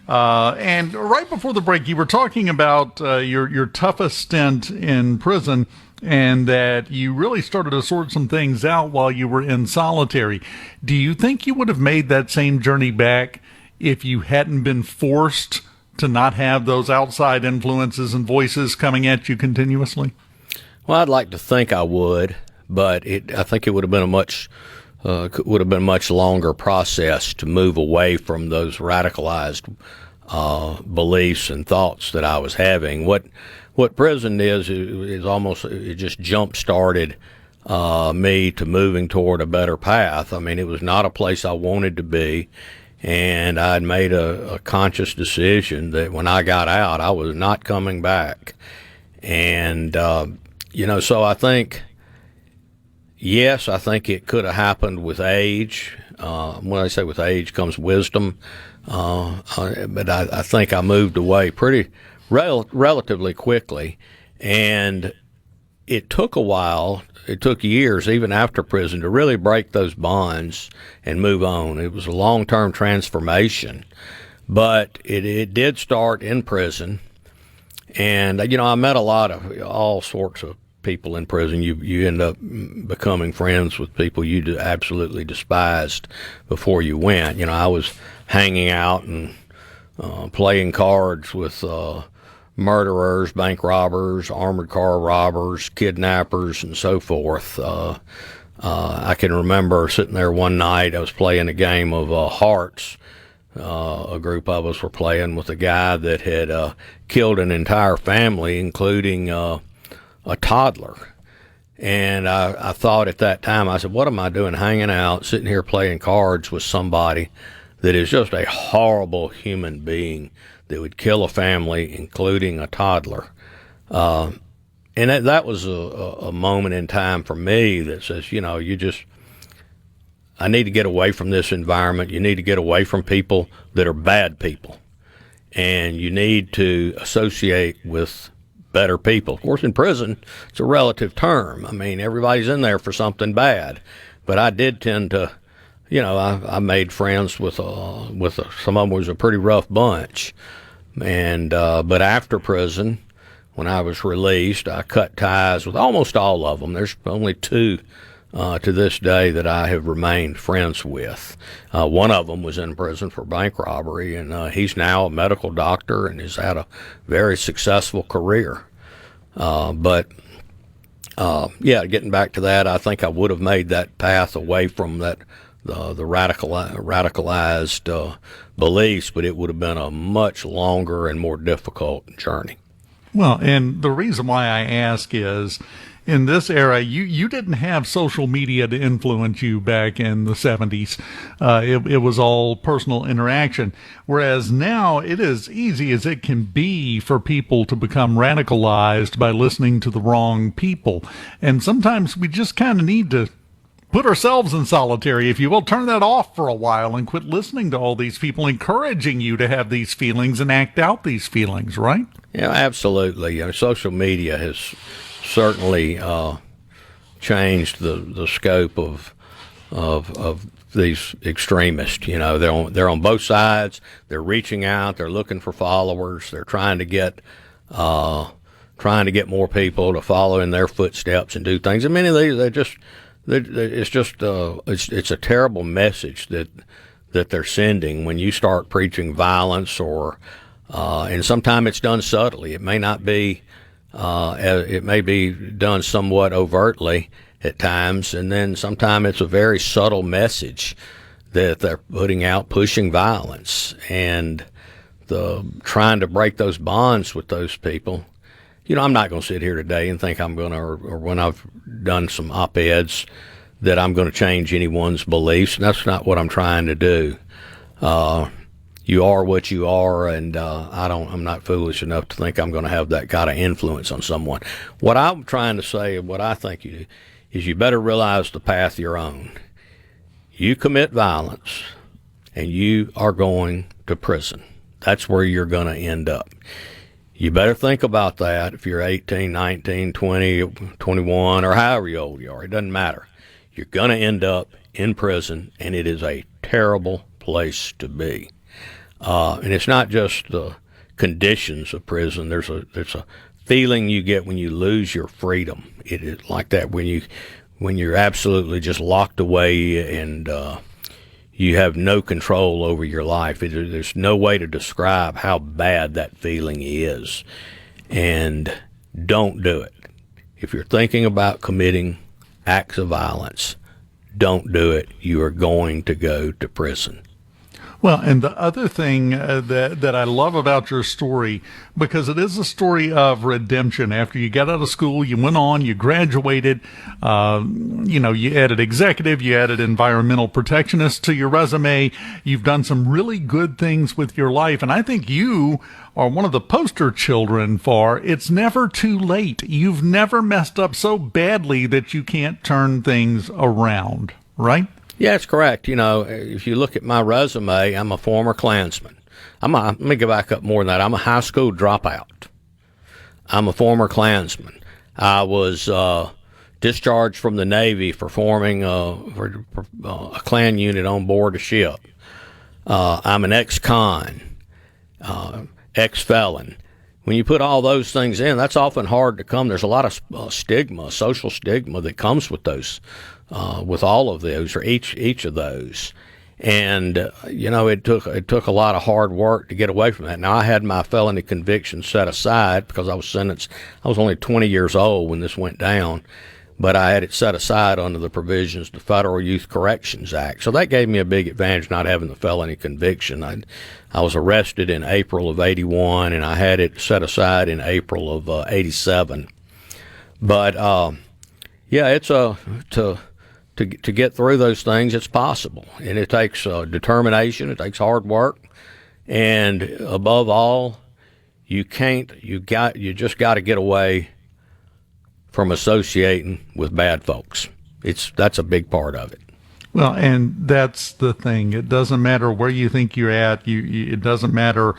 And right before the break, you were talking about your toughest stint in prison and that you really started to sort some things out while you were in solitary. Do you think you would have made that same journey back if you hadn't been forced to not have those outside influences and voices coming at you continuously? Well, I'd like to think I would, but I think it would have been a much longer process to move away from those radicalized beliefs and thoughts that I was having. What prison is almost, it just jump started me to moving toward a better path. I mean, it was not a place I wanted to be, and I'd made a conscious decision that when I got out, I was not coming back, and so I think, yes, I think it could have happened with age. When I say with age comes wisdom. But I think I moved away relatively quickly. And it took a while. It took years, even after prison, to really break those bonds and move on. It was a long-term transformation. But it did start in prison. And, I met a lot of all sorts of people in prison. You end up becoming friends with people you absolutely despised before you went. I was hanging out and playing cards with murderers, bank robbers, armored car robbers, kidnappers, and so forth. I can remember sitting there one night. I was playing a game of hearts. A group of us were playing with a guy that had killed an entire family, including a toddler. And I thought at that time, I said, what am I doing hanging out, sitting here playing cards with somebody that is just a horrible human being that would kill a family, including a toddler? And that was a moment in time for me that says, I need to get away from this environment. You need to get away from people that are bad people. And you need to associate with better people. Of course, in prison, it's a relative term. I mean, everybody's in there for something bad. But I did tend to, I made friends with some of them was a pretty rough bunch. And but after prison, when I was released, I cut ties with almost all of them. There's only two to this day that I have remained friends with. One of them was in prison for bank robbery, and he's now a medical doctor and has had a very successful career. But getting back to that, I think I would have made that path away from the radicalized beliefs, but it would have been a much longer and more difficult journey. Well, and the reason why I ask is, in this era, you didn't have social media to influence you back in the 70s. It was all personal interaction. Whereas now it is easy as it can be for people to become radicalized by listening to the wrong people. And sometimes we just kind of need to put ourselves in solitary, if you will, turn that off for a while and quit listening to all these people encouraging you to have these feelings and act out these feelings, right? Yeah, absolutely. Social media has certainly changed the scope of these extremists. They're on both sides. They're reaching out. They're looking for followers. They're trying to get more people to follow in their footsteps and do things. And many of these, it's a terrible message that they're sending when you start preaching violence, or and sometimes it's done subtly. It may not be. It may be done somewhat overtly at times, and then sometimes it's a very subtle message that they're putting out, pushing violence, and trying to break those bonds with those people. I'm not going to sit here today and think I'm going to, or when I've done some op-eds, that I'm going to change anyone's beliefs. And that's not what I'm trying to do. You are what you are, and I'm not foolish enough to think I'm going to have that kind of influence on someone. What I'm trying to say, what I think you do, is you better realize the path you're on. You commit violence, and you are going to prison. That's where you're going to end up. You better think about that if you're 18, 19, 20, 21, or however old you are. It doesn't matter. You're going to end up in prison, and it is a terrible place to be. And it's not just the conditions of prison. There's a feeling you get when you lose your freedom. It is like that when you're absolutely just locked away and you have no control over your life. There's no way to describe how bad that feeling is. And don't do it. If you're thinking about committing acts of violence, don't do it. You are going to go to prison. Well, and the other thing that I love about your story, because it is a story of redemption. After you got out of school, you went on, you graduated, you added executive, you added environmental protectionist to your resume. You've done some really good things with your life. And I think you are one of the poster children for it's never too late. You've never messed up so badly that you can't turn things around, right? Yeah, that's correct. If you look at my resume, I'm a former Klansman. Let me go back up more than that. I'm a high school dropout. I'm a former Klansman. I was discharged from the Navy for forming a Klan unit on board a ship. I'm an ex-con, ex-felon. When you put all those things in, that's often hard to come. There's a lot of stigma, social stigma that comes with those. With all of those, or each of those. And it took a lot of hard work to get away from that. Now, I had my felony conviction set aside because I was sentenced. I was only 20 years old when this went down, but I had it set aside under the provisions of the Federal Youth Corrections Act. So that gave me a big advantage, not having the felony conviction. I was arrested in April of '81, and I had it set aside in April of '87. But it's to get through those things, it's possible, and it takes determination. It takes hard work, and above all, you just got to get away from associating with bad folks. That's a big part of it. Well, and that's the thing. It doesn't matter where you think you're at. It doesn't matter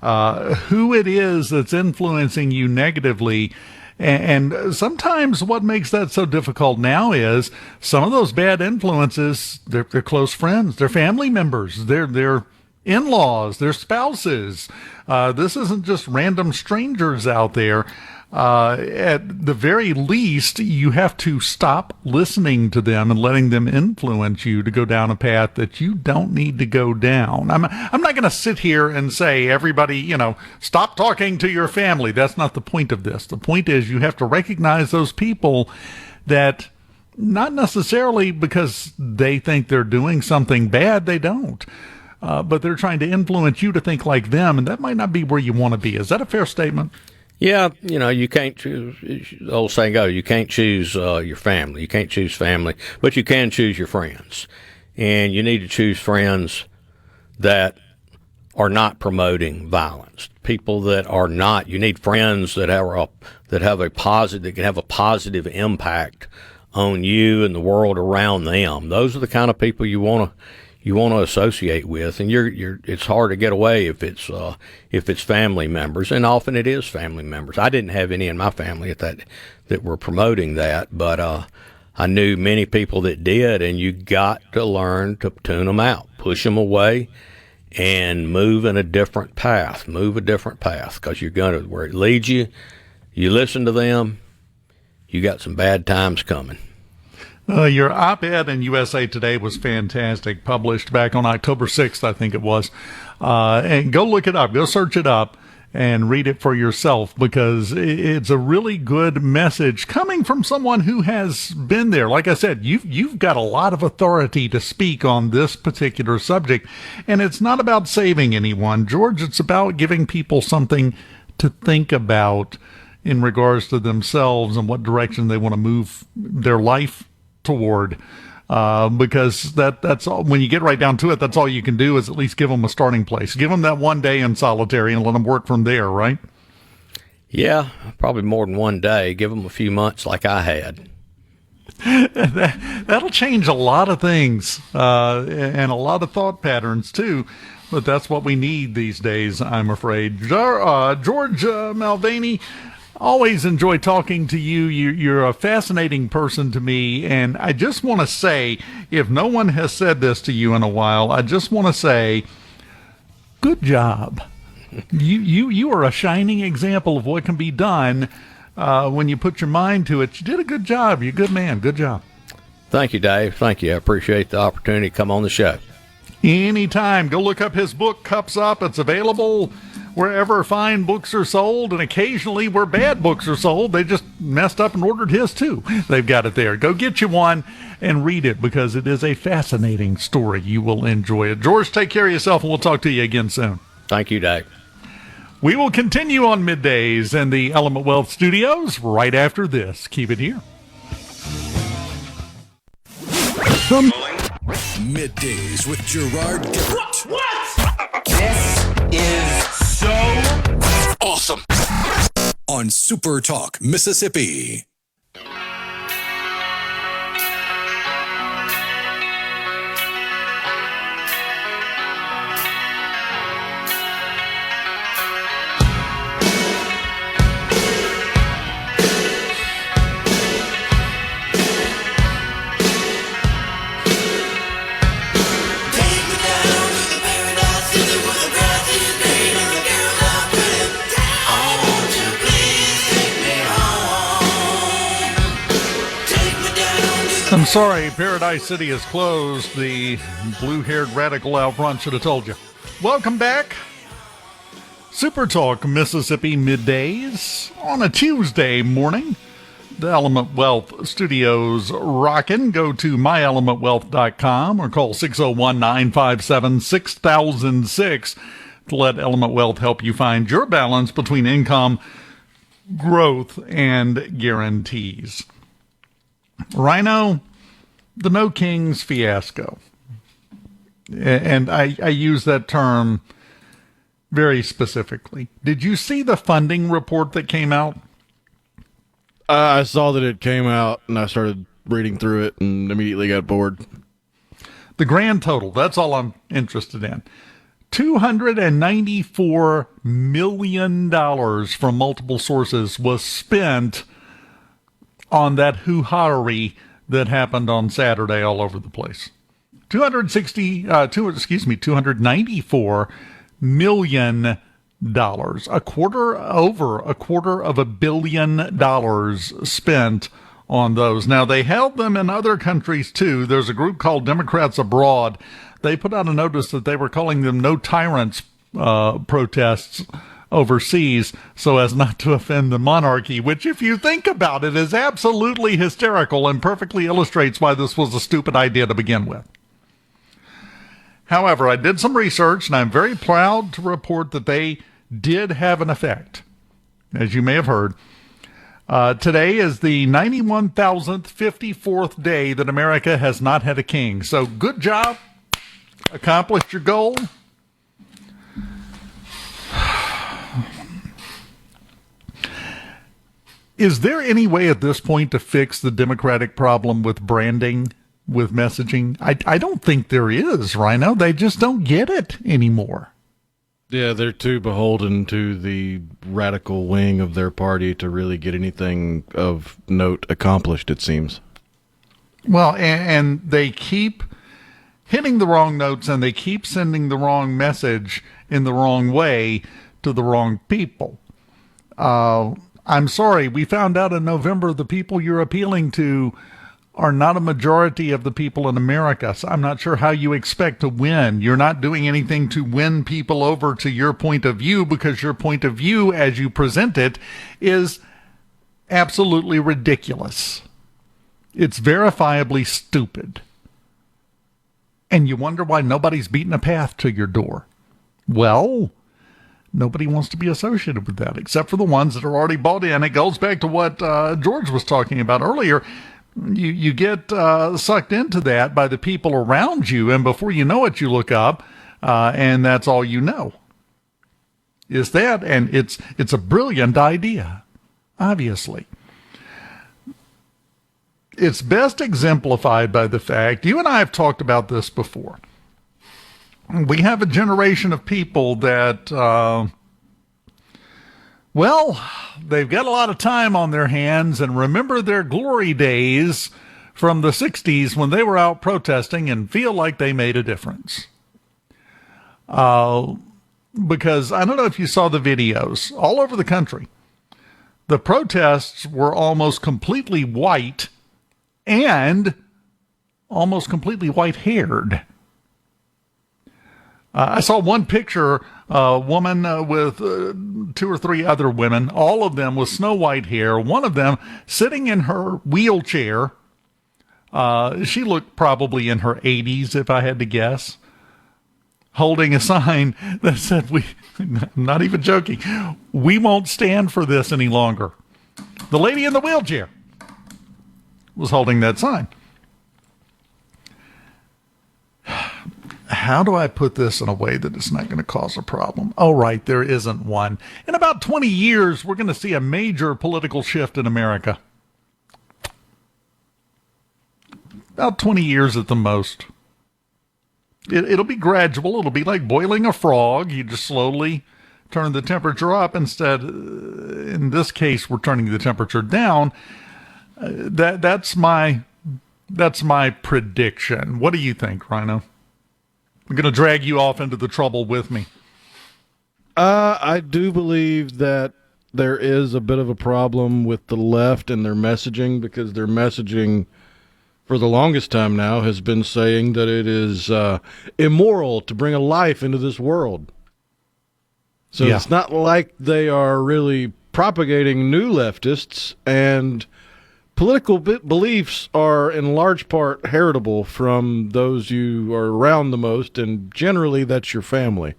who it is that's influencing you negatively. And sometimes what makes that so difficult now is some of those bad influences, they're close friends, they're family members, they're in-laws, they're spouses. This isn't just random strangers out there. At the very least, you have to stop listening to them and letting them influence you to go down a path that you don't need to go down. I'm not going to sit here and say, everybody, stop talking to your family. That's not the point of this. The point is you have to recognize those people that not necessarily because they think they're doing something bad, they don't. But they're trying to influence you to think like them, and that might not be where you want to be. Is that a fair statement? Yeah, you can't choose, the old saying goes, you can't choose your family. You can't choose family, but you can choose your friends. And you need to choose friends that are not promoting violence. People that are not, you need friends that have a positive impact on you and the world around them. Those are the kind of people you want to associate with, and it's hard to get away if it's family members, and often it is family members. I didn't have any in my family that were promoting that, but I knew many people that did, and you got to learn to tune them out, push them away, and move in a different path. Because you're going to, where it leads you, you listen to them, you got some bad times coming. Your op-ed in USA Today was fantastic, published back on October 6th, I think it was. And go look it up. Go search it up and read it for yourself, because it's a really good message coming from someone who has been there. Like I said, you've got a lot of authority to speak on this particular subject, and it's not about saving anyone, George. It's about giving people something to think about in regards to themselves and what direction they want to move their life toward, because that's all. When you get right down to it, that's all you can do is at least give them a starting place. Give them that one day in solitary and let them work from there, right? Yeah, probably more than one day. Give them a few months like I had. That'll change a lot of things and a lot of thought patterns too. But that's what we need these days, I'm afraid. George Malvaney, always enjoy talking to you. You're a fascinating person to me, and I just want to say, if no one has said this to you in a while, I just want to say, good job. You are a shining example of what can be done when you put your mind to it. You did a good job. You're a good man. Good job. Thank you, Dave. Thank you. I appreciate the opportunity to come on the show. Anytime. Go look up his book, Cups Up. It's available wherever fine books are sold, and occasionally where bad books are sold. They just messed up and ordered his too. They've got it there. Go get you one and read it, because it is a fascinating story. You will enjoy it. George, take care of yourself, and we'll talk to you again soon. Thank you, Dave. We will continue on Middays in the Element Wealth Studios right after this. Keep it here. Middays with Gerard Gibert. What? This is so awesome. On SuperTalk, Mississippi. I want you, please take me home. I'm sorry, Paradise City is closed. The blue-haired radical out front should have told you. Welcome back. SuperTalk Mississippi Middays on a Tuesday morning. The Element Wealth Studios rockin'. Go to myelementwealth.com or call 601-957-6006 to let Element Wealth help you find your balance between income, growth, and guarantees. Rhino, the No Kings fiasco. And I use that term very specifically. Did you see the funding report that came out? I saw that it came out, and I started reading through it and immediately got bored. The grand total, that's all I'm interested in. $294 million from multiple sources was spent on that hoo-ha-ery that happened on Saturday all over the place. $294 million, over a quarter of $1 billion spent on those. Now, they held them in other countries too. There's a group called Democrats Abroad. They put out a notice that they were calling them no tyrants protests overseas so as not to offend the monarchy, which, if you think about it, is absolutely hysterical and perfectly illustrates why this was a stupid idea to begin with. However, I did some research, and I'm very proud to report that they did have an effect, as you may have heard. Today is the 91,054th day that America has not had a king. So good job. Accomplished your goal. Is there any way at this point to fix the Democratic problem with branding, with messaging? I don't think there is, Rhino. They just don't get it anymore. Yeah, they're too beholden to the radical wing of their party to really get anything of note accomplished, it seems. Well, and they keep hitting the wrong notes, and they keep sending the wrong message in the wrong way to the wrong people. I'm sorry, we found out in November the people you're appealing to are not a majority of the people in America. So I'm not sure how you expect to win. You're not doing anything to win people over to your point of view, because your point of view, as you present it, is absolutely ridiculous. It's verifiably stupid. And you wonder why nobody's beaten a path to your door. Well, nobody wants to be associated with that, except for the ones that are already bought in. It goes back to what George was talking about earlier. You get sucked into that by the people around you, and before you know it, you look up, and that's all you know is that. And it's a brilliant idea, obviously. It's best exemplified by the fact, you and I have talked about this before. We have a generation of people that, they've got a lot of time on their hands and remember their glory days from the 60s when they were out protesting and feel like they made a difference. Because I don't know if you saw the videos all over the country. The protests were almost completely white and almost completely white-haired. I saw one picture, a woman with 2 or 3 other women, all of them with snow white hair, one of them sitting in her wheelchair. She looked probably in her 80s, if I had to guess, holding a sign that said, I'm not even joking, we won't stand for this any longer. The lady in the wheelchair was holding that sign. How do I put this in a way that it's not going to cause a problem? Oh, right, there isn't one. In about 20 years, we're going to see a major political shift in America. About 20 years at the most. It'll be gradual. It'll be like boiling a frog. You just slowly turn the temperature up. Instead, in this case, we're turning the temperature down. That's my prediction. What do you think, Rhino? I'm going to drag you off into the trouble with me. I do believe that there is a bit of a problem with the left and their messaging, because their messaging for the longest time now, has been saying that it is immoral to bring a life into this world. So it's not like they are really propagating new leftists, and political beliefs are in large part heritable from those you are around the most, and generally that's your family.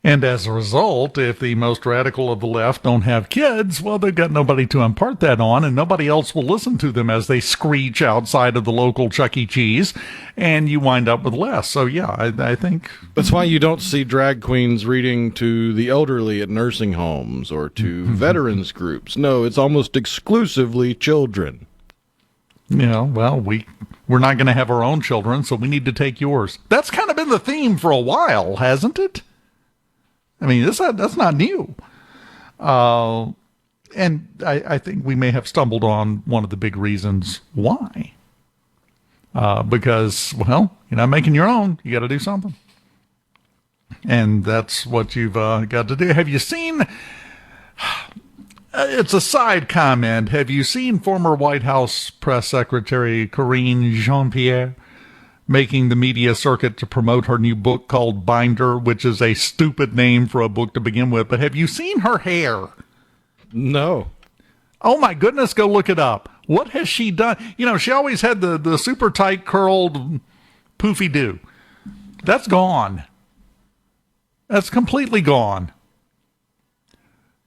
And as a result, if the most radical of the left don't have kids, well, they've got nobody to impart that on, and nobody else will listen to them as they screech outside of the local Chuck E. Cheese, and you wind up with less. So, yeah, I think... That's why you don't see drag queens reading to the elderly at nursing homes or to veterans groups. No, it's almost exclusively children. Yeah, well, we're not going to have our own children, so we need to take yours. That's kind of been the theme for a while, hasn't it? I mean, that's not new. And I think we may have stumbled on one of the big reasons why. Because, well, you're not making your own. You got to do something. And that's what you've got to do. Have you seen... It's a side comment. Have you seen former White House Press Secretary Karine Jean-Pierre making the media circuit to promote her new book called Binder, which is a stupid name for a book to begin with? But have you seen her hair? No. Oh, my goodness, go look it up. What has she done? You know, she always had the super tight, curled, poofy do. That's gone. That's completely gone.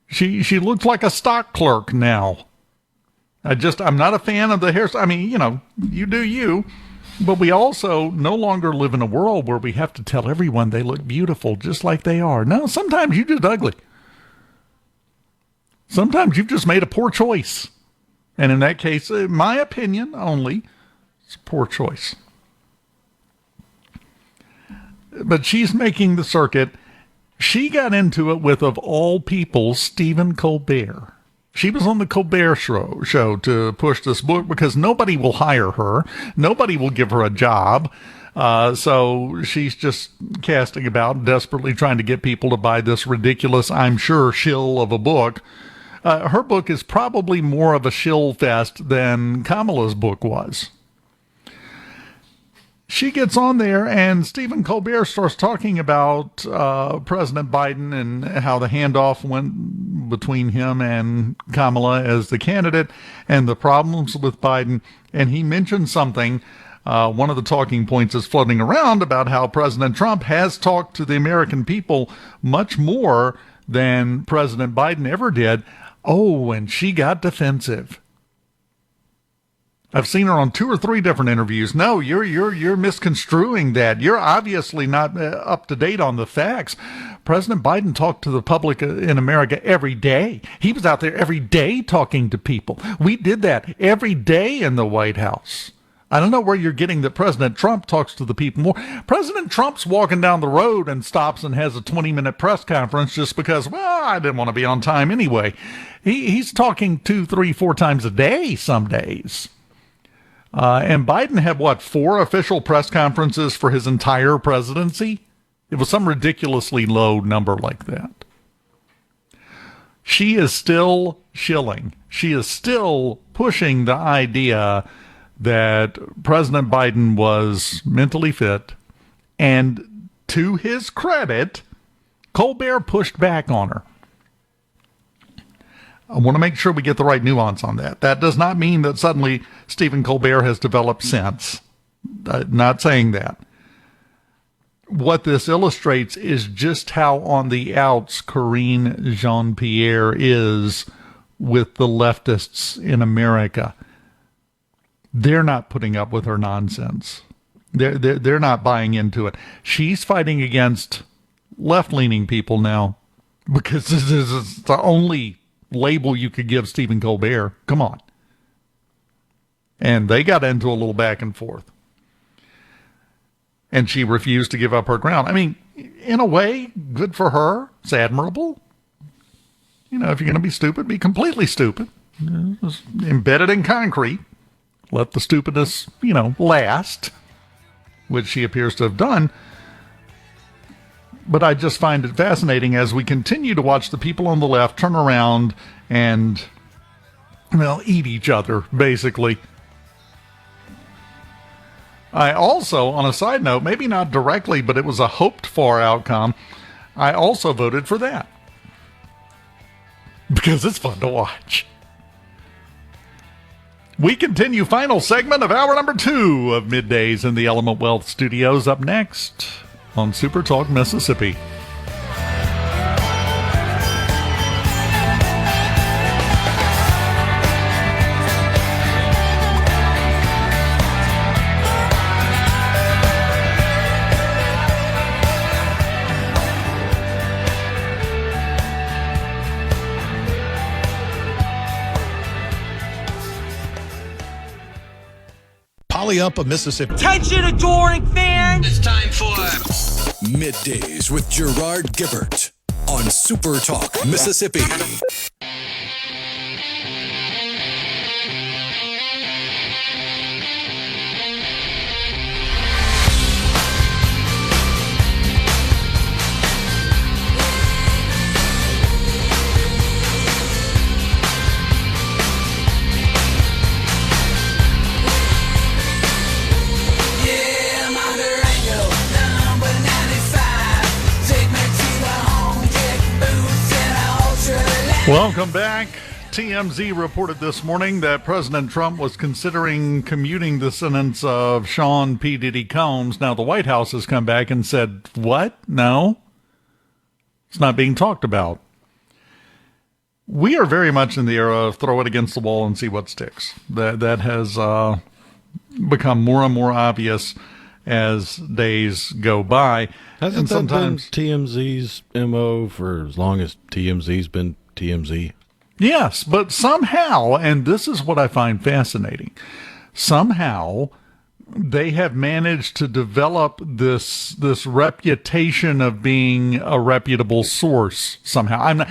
She looks like a stock clerk now. I'm not a fan of the hair. I mean, you know, you do you. But we also no longer live in a world where we have to tell everyone they look beautiful just like they are. No, sometimes you're just ugly. Sometimes you've just made a poor choice. And in that case, in my opinion only, it's a poor choice. But she's making the circuit. She got into it with, of all people, Stephen Colbert. She was on the Colbert show to push this book because nobody will hire her. Nobody will give her a job. So she's just casting about, desperately trying to get people to buy this ridiculous, I'm sure, shill of a book. Her book is probably more of a shill fest than Kamala's book was. She gets on there, and Stephen Colbert starts talking about President Biden and how the handoff went between him and Kamala as the candidate and the problems with Biden. And he mentioned something, one of the talking points is floating around about how President Trump has talked to the American people much more than President Biden ever did. Oh, and she got defensive. I've seen her on 2 or 3 different interviews. No, you're misconstruing that. You're obviously not up to date on the facts. President Biden talked to the public in America every day. He was out there every day talking to people. We did that every day in the White House. I don't know where you're getting that President Trump talks to the people more. President Trump's walking down the road and stops and has a 20-minute press conference just because, well, I didn't want to be on time anyway. He's talking 2, 3, 4 times a day some days. And Biden had, 4 official press conferences for his entire presidency? It was some ridiculously low number like that. She is still shilling. She is still pushing the idea that President Biden was mentally fit. And to his credit, Colbert pushed back on her. I want to make sure we get the right nuance on that. That does not mean that suddenly Stephen Colbert has developed sense. Not saying that. What this illustrates is just how on the outs Karine Jean-Pierre is with the leftists in America. They're not putting up with her nonsense. They're not buying into it. She's fighting against left-leaning people now because this is the only label you could give Stephen Colbert. Come on. And they got into a little back and forth. And she refused to give up her ground. I mean, in a way, good for her. It's admirable. You know, if you're going to be stupid, be completely stupid. Just embedded in concrete. Let the stupidness, last, which she appears to have done. But I just find it fascinating as we continue to watch the people on the left turn around and, eat each other, basically. I also, on a side note, maybe not directly, but it was a hoped-for outcome, I also voted for that. Because it's fun to watch. We continue final segment of hour number 2 of Middays in the Element Wealth Studios up next on SuperTalk Mississippi. Up of Mississippi. Attention, adoring fans! It's time for Middays with Gerard Gibert on SuperTalk Mississippi. Welcome back. TMZ reported this morning that President Trump was considering commuting the sentence of Sean P. Diddy Combs. Now, the White House has come back and said, what? No, it's not being talked about. We are very much in the era of throw it against the wall and see what sticks. That has become more and more obvious as days go by. Hasn't that been TMZ's MO for as long as TMZ's been TMZ? Yes, but somehow, and this is what I find fascinating, somehow they have managed to develop this reputation of being a reputable source somehow.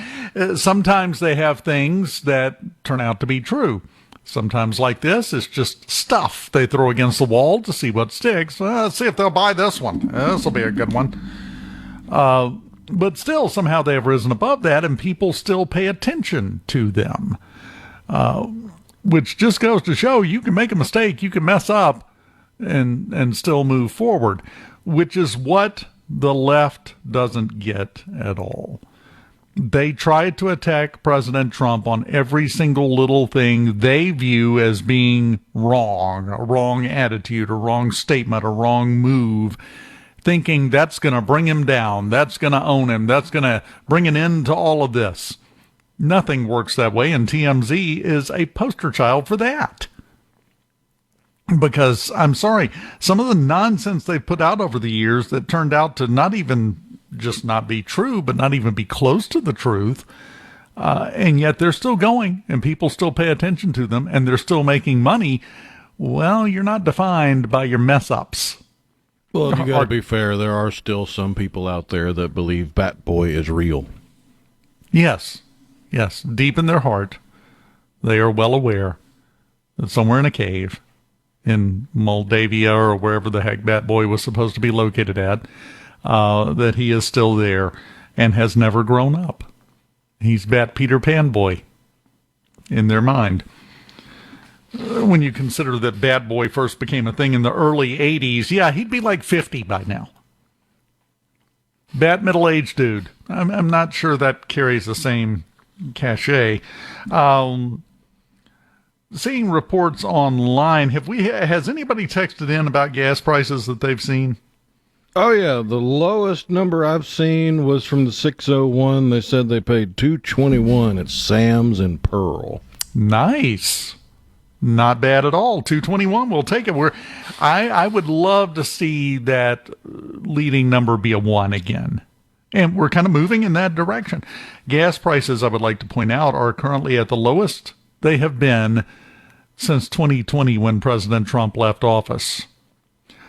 Sometimes they have things that turn out to be true. Sometimes like this, it's just stuff they throw against the wall to see what sticks. Let's see if they'll buy this one. This will be a good one. But still, somehow they have risen above that, and people still pay attention to them. Which just goes to show you can make a mistake, you can mess up, and still move forward, which is what the left doesn't get at all. They try to attack President Trump on every single little thing they view as being wrong, a wrong attitude, a wrong statement, a wrong move, thinking that's going to bring him down, that's going to own him, that's going to bring an end to all of this. Nothing works that way, and TMZ is a poster child for that. Because, I'm sorry, some of the nonsense they've put out over the years that turned out to not even just not be true, but not even be close to the truth, and yet they're still going, and people still pay attention to them, and they're still making money. Well, you're not defined by your mess-ups. Well, you got to be fair. There are still some people out there that believe Bat Boy is real. Yes. Yes. Deep in their heart, they are well aware that somewhere in a cave in Moldavia or wherever the heck Bat Boy was supposed to be located at, that he is still there and has never grown up. He's Bat Peter Pan Boy in their mind. When you consider that Bad Boy first became a thing in the early 80s, yeah, he'd be like 50 by now. Bat middle-aged dude. I'm not sure that carries the same cachet. Seeing reports online, has anybody texted in about gas prices that they've seen? Oh, yeah. The lowest number I've seen was from the 601. They said they paid $2.21 at Sam's in Pearl. Nice. Not bad at all. $2.21, we'll take it. I would love to see that leading number be a 1 again. And we're kind of moving in that direction. Gas prices, I would like to point out, are currently at the lowest they have been since 2020 when President Trump left office.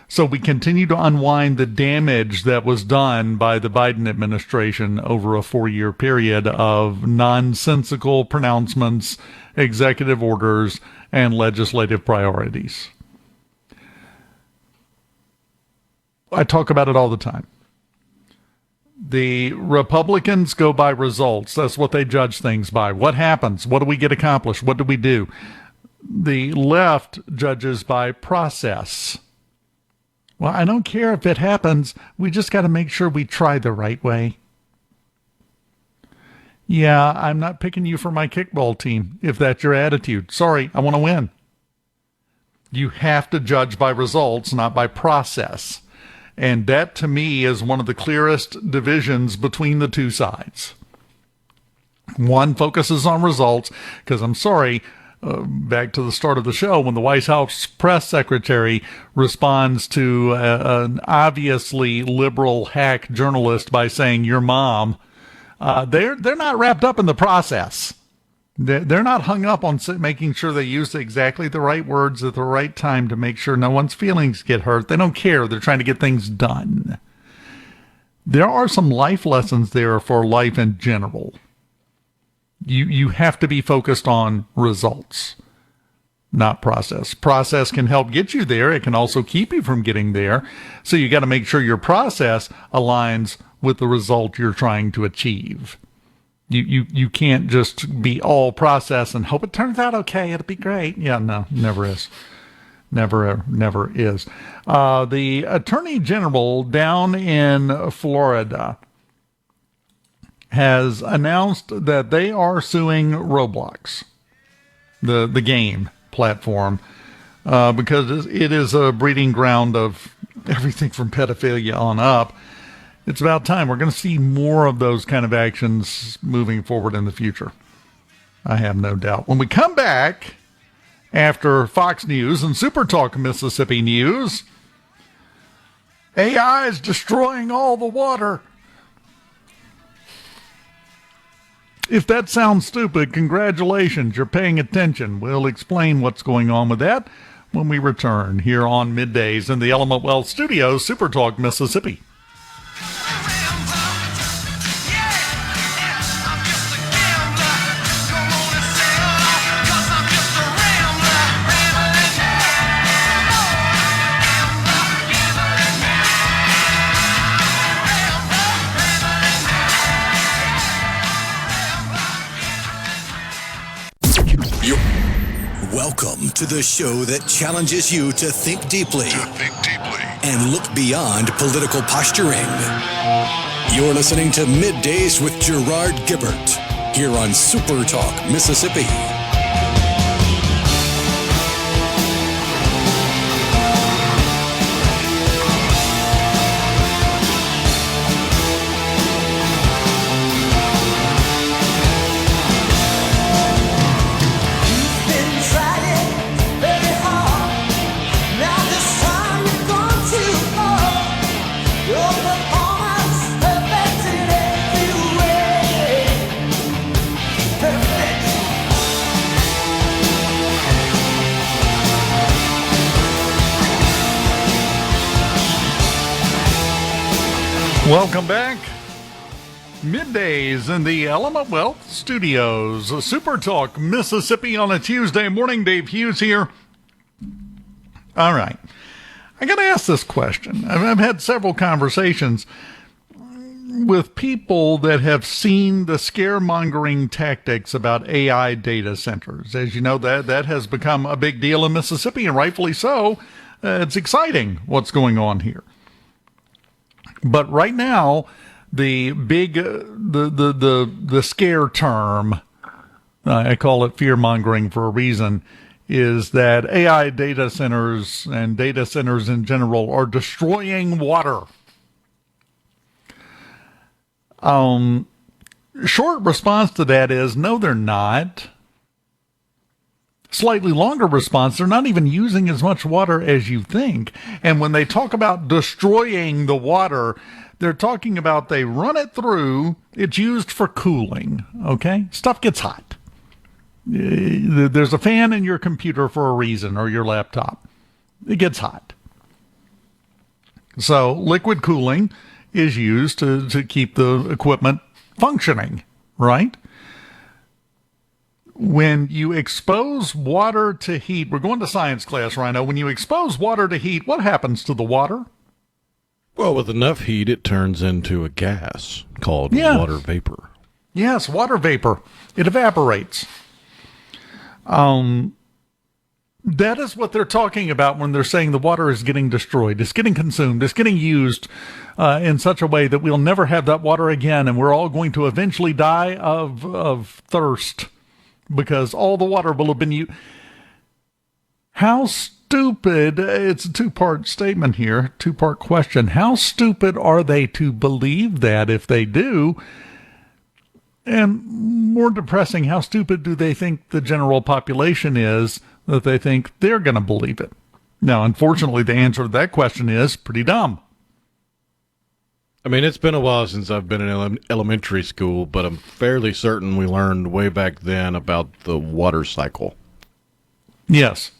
So we continue to unwind the damage that was done by the Biden administration over a 4-year period of nonsensical pronouncements, executive orders, and legislative priorities. I talk about it all the time. The Republicans go by results. That's what they judge things by. What happens? What do we get accomplished? What do we do? The left judges by process. Well, I don't care if it happens. We just got to make sure we try the right way. Yeah, I'm not picking you for my kickball team if that's your attitude. Sorry, I want to win. You have to judge by results, not by process. And that, to me, is one of the clearest divisions between the two sides. One focuses on results, because I'm sorry, back to the start of the show, when the White House press secretary responds to an obviously liberal hack journalist by saying, your mom, they're not wrapped up in the process. They're not hung up on making sure they use exactly the right words at the right time to make sure no one's feelings get hurt. They don't care. They're trying to get things done. There are some life lessons there for life in general. You have to be focused on results, not process. Process can help get you there. It can also keep you from getting there. So you got to make sure your process aligns with the result you're trying to achieve. You can't just be all process and hope it turns out okay. It'll be great. Yeah, no, never is. Never is. The Attorney General down in Florida has announced that they are suing Roblox, the game platform, because it is a breeding ground of everything from pedophilia on up. It's about time. We're going to see more of those kind of actions moving forward in the future. I have no doubt. When we come back after Fox News and SuperTalk Mississippi News, AI is destroying all the water. If that sounds stupid, congratulations, you're paying attention. We'll explain what's going on with that when we return here on Middays in the Element Wealth Studios, SuperTalk Mississippi. Welcome to the show that challenges you to think deeply, and look beyond political posturing. You're listening to Middays with Gerard Gibert here on SuperTalk Mississippi. Welcome back. Middays in the Element Wealth Studios, SuperTalk Mississippi on a Tuesday morning. Dave Hughes here. All right. I got to ask this question. I've had several conversations with people that have seen the scaremongering tactics about AI data centers. As you know, that has become a big deal in Mississippi, and rightfully so. It's exciting what's going on here. But right now, the big, the scare term, I call it fear-mongering for a reason, is that AI data centers and data centers in general are destroying water. Short response to that is, no, they're not. Slightly longer response, they're not even using as much water as you think. And when they talk about destroying the water, they're talking about they run it through, it's used for cooling, okay? Stuff gets hot. There's a fan in your computer for a reason, or your laptop. It gets hot. So liquid cooling is used to keep the equipment functioning, right? When you expose water to heat, we're going to science class, Rhino. When you expose water to heat, what happens to the water? Well, with enough heat, it turns into a gas called water vapor. Yes, water vapor. It evaporates. That is what they're talking about when they're saying the water is getting destroyed. It's getting consumed. It's getting used in such a way that we'll never have that water again, and we're all going to eventually die of thirst because all the water will have been used. How stupid, it's a two-part statement here, two-part question. How stupid are they to believe that if they do? And more depressing, how stupid do they think the general population is that they think they're going to believe it? Now, unfortunately, the answer to that question is pretty dumb. I mean, it's been a while since I've been in elementary school, but I'm fairly certain we learned way back then about the water cycle. Yes.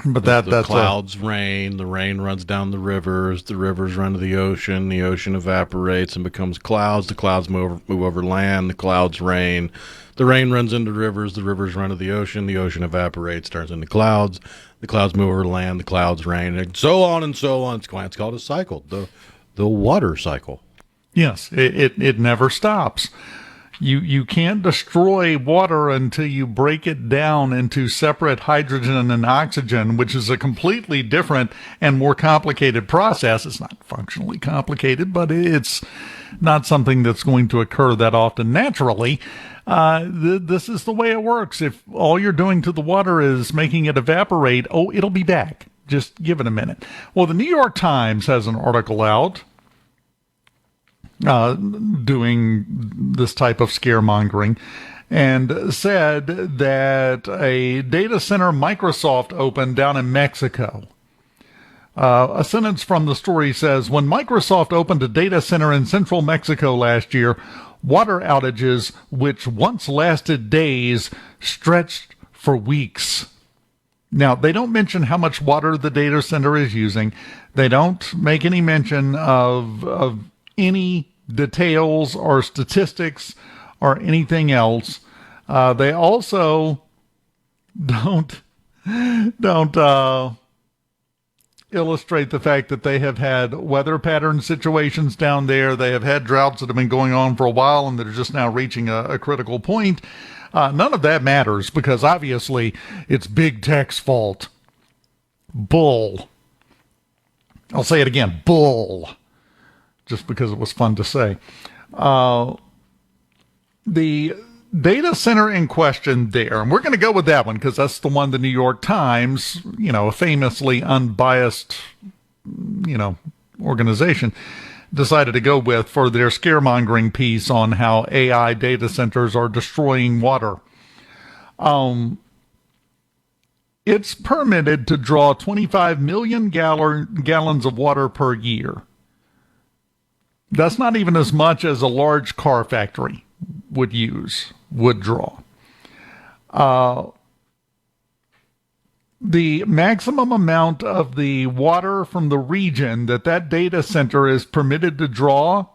But that's the clouds rain, the rain runs down the rivers run to the ocean evaporates and becomes clouds, the clouds move over land, the clouds rain, the rain runs into rivers run to the ocean evaporates, turns into clouds, the clouds move over land, the clouds rain, and so on and so on. It's called a cycle, the water cycle. Yes, it never stops. You can't destroy water until you break it down into separate hydrogen and oxygen, which is a completely different and more complicated process. It's not functionally complicated, but it's not something that's going to occur that often naturally. This is the way it works. If all you're doing to the water is making it evaporate, it'll be back. Just give it a minute. Well, the New York Times has an article out doing this type of scaremongering, and said that a data center Microsoft opened down in Mexico. A sentence from the story says, when Microsoft opened a data center in central Mexico last year, water outages, which once lasted days, stretched for weeks. Now, they don't mention how much water the data center is using. They don't make any mention of any details or statistics or anything else. They also don't illustrate the fact that they have had weather pattern situations down there. They have had droughts that have been going on for a while and that are just now reaching a critical point. None of that matters because obviously it's big tech's fault. Bull. I'll say it again. Bull. Just because it was fun to say. The data center in question there, and we're going to go with that one because that's the one the New York Times, a famously unbiased, organization, decided to go with for their scaremongering piece on how AI data centers are destroying water. It's permitted to draw 25 million gallons of water per year. That's not even as much as a large car factory would draw. The maximum amount of the water from the region that data center is permitted to draw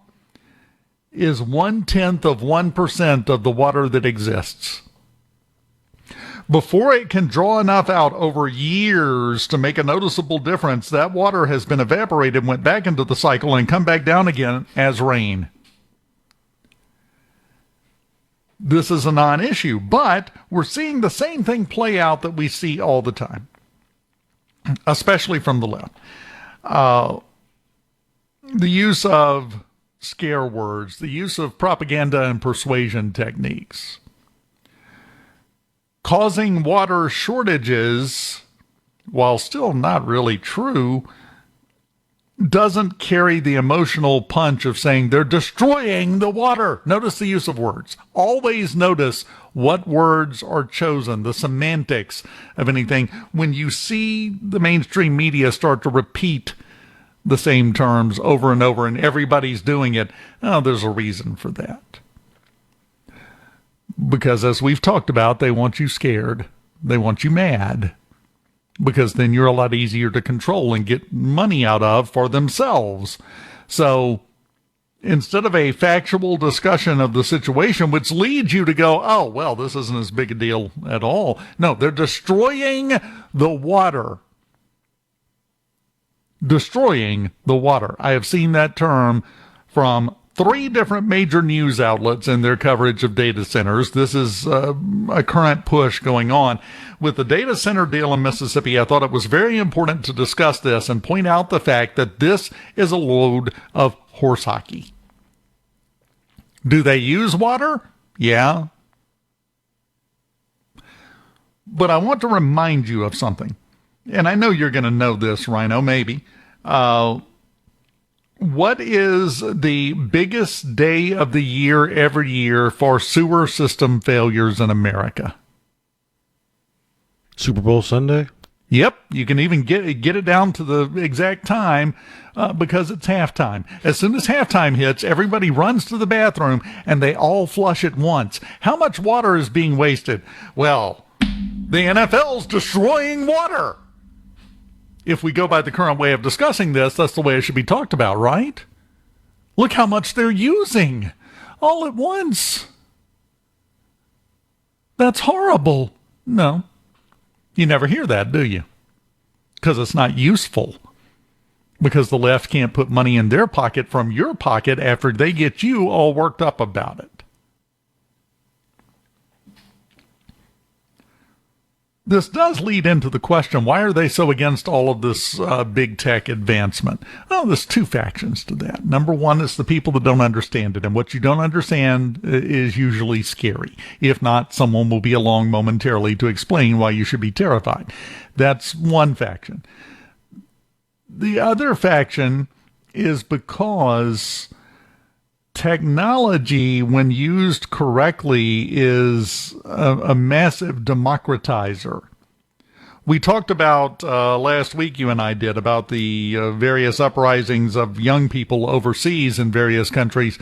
is 0.1% of the water that exists. Before it can draw enough out over years to make a noticeable difference, that water has been evaporated, went back into the cycle, and come back down again as rain. This is a non-issue, but we're seeing the same thing play out that we see all the time, especially from the left. The use of scare words, the use of propaganda and persuasion techniques, causing water shortages, while still not really true, doesn't carry the emotional punch of saying they're destroying the water. Notice the use of words. Always notice what words are chosen, the semantics of anything. When you see the mainstream media start to repeat the same terms over and over and everybody's doing it, there's a reason for that. Because as we've talked about, they want you scared. They want you mad. Because then you're a lot easier to control and get money out of for themselves. So instead of a factual discussion of the situation, which leads you to go, oh, well, this isn't as big a deal at all. No, they're destroying the water. Destroying the water. I have seen that term from 3 different major news outlets in their coverage of data centers. This is a current push going on. With the data center deal in Mississippi, I thought it was very important to discuss this and point out the fact that this is a load of horse hockey. Do they use water? Yeah. But I want to remind you of something. And I know you're going to know this, Rhino, maybe. What is the biggest day of the year every year for sewer system failures in America? Super Bowl Sunday? Yep, you can even get it down to the exact time because it's halftime. As soon as halftime hits, everybody runs to the bathroom and they all flush at once. How much water is being wasted? Well, the NFL's destroying water. If we go by the current way of discussing this, that's the way it should be talked about, right? Look how much they're using all at once. That's horrible. No. You never hear that, do you? Because it's not useful. Because the left can't put money in their pocket from your pocket after they get you all worked up about it. This does lead into the question, why are they so against all of this big tech advancement? Oh, there's 2 factions to that. Number one is the people that don't understand it, and what you don't understand is usually scary. If not, someone will be along momentarily to explain why you should be terrified. That's one faction. The other faction is because technology, when used correctly, is a massive democratizer. We talked about last week, you and I did, about the various uprisings of young people overseas in various countries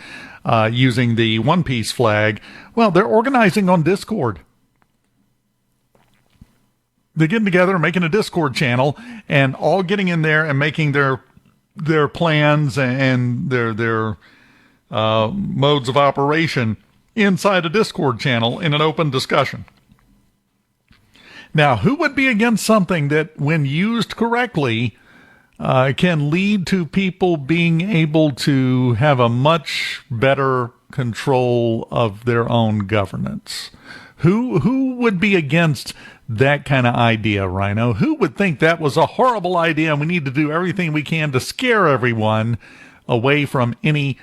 using the One Piece flag. Well, they're organizing on Discord. They're getting together, making a Discord channel, and all getting in there and making their plans and their modes of operation inside a Discord channel in an open discussion. Now, who would be against something that, when used correctly, can lead to people being able to have a much better control of their own governance? Who would be against that kind of idea, Rhino? Who would think that was a horrible idea and we need to do everything we can to scare everyone away from any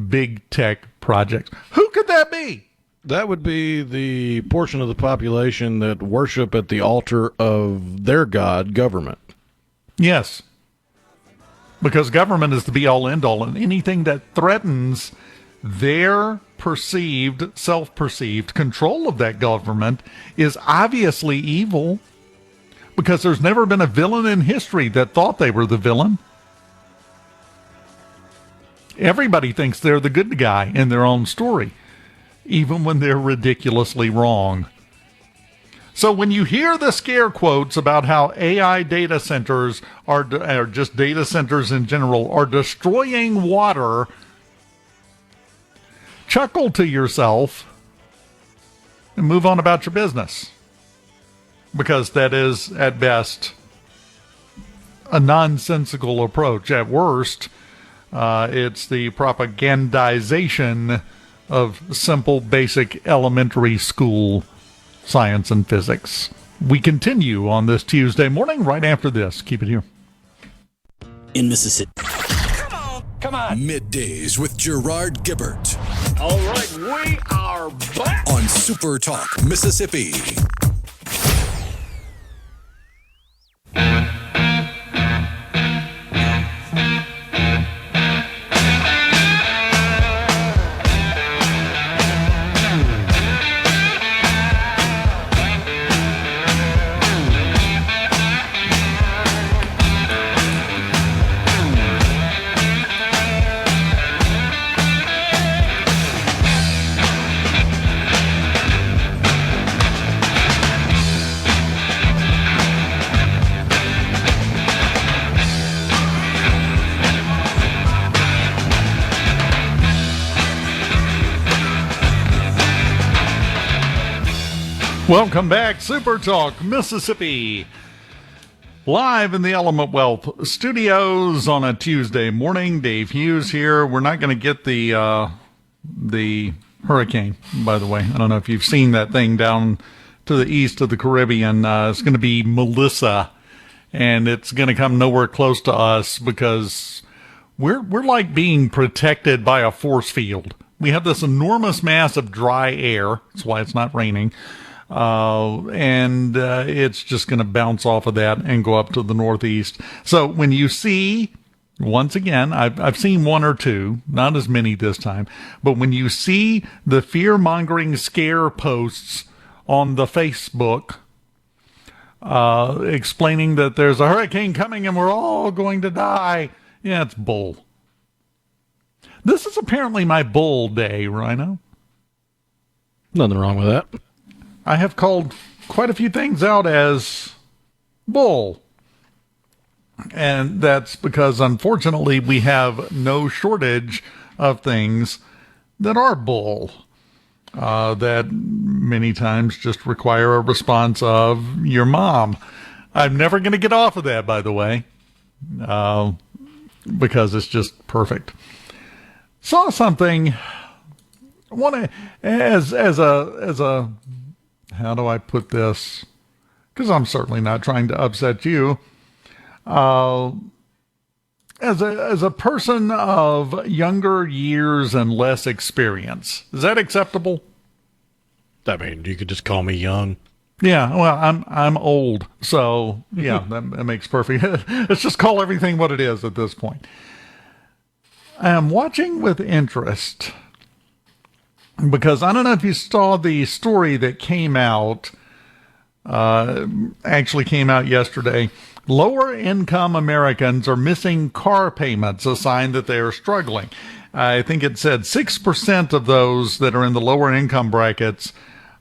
big tech projects? Who could that be? That would be the portion of the population that worship at the altar of their god, government. Yes. Because government is the be-all, end-all, and anything that threatens their perceived, self-perceived control of that government is obviously evil, because there's never been a villain in history that thought they were the villain. Everybody thinks they're the good guy in their own story, even when they're ridiculously wrong. So when you hear the scare quotes about how AI data centers or just data centers in general are destroying water, chuckle to yourself and move on about your business. Because that is, at best, a nonsensical approach. At worst, it's the propagandization of simple, basic, elementary school science and physics. We continue on this Tuesday morning right after this. Keep it here. In Mississippi. Come on. Middays with Gerard Gibert. All right, we are back. On SuperTalk, Mississippi. Welcome back, Super Talk, Mississippi. Live in the Element Wealth studios on a Tuesday morning. Dave Hughes here. We're not going to get the hurricane, by the way. I don't know if you've seen that thing down to the east of the Caribbean. It's going to be Melissa, and it's going to come nowhere close to us because we're like being protected by a force field. We have this enormous mass of dry air. That's why it's not raining. And it's just going to bounce off of that and go up to the northeast. So when you see, once again, I've seen one or two, not as many this time, but when you see the fear-mongering scare posts on the Facebook explaining that there's a hurricane coming and we're all going to die, yeah, it's bull. This is apparently my bull day, Rhino. Nothing wrong with that. I have called quite a few things out as bull. And that's because, unfortunately, we have no shortage of things that are bull. That many times just require a response of your mom. I'm never going to get off of that, by the way, because it's just perfect. Saw something. As a how do I put this? Because I'm certainly not trying to upset you. As a person of younger years and less experience, is that acceptable? I mean, you could just call me young. Yeah, well, I'm old, so yeah, that makes perfect. Let's just call everything what it is at this point. I am watching with interest because I don't know if you saw the story that came out, actually came out yesterday. Lower income Americans are missing car payments, a sign that they are struggling. I think it said 6% of those that are in the lower income brackets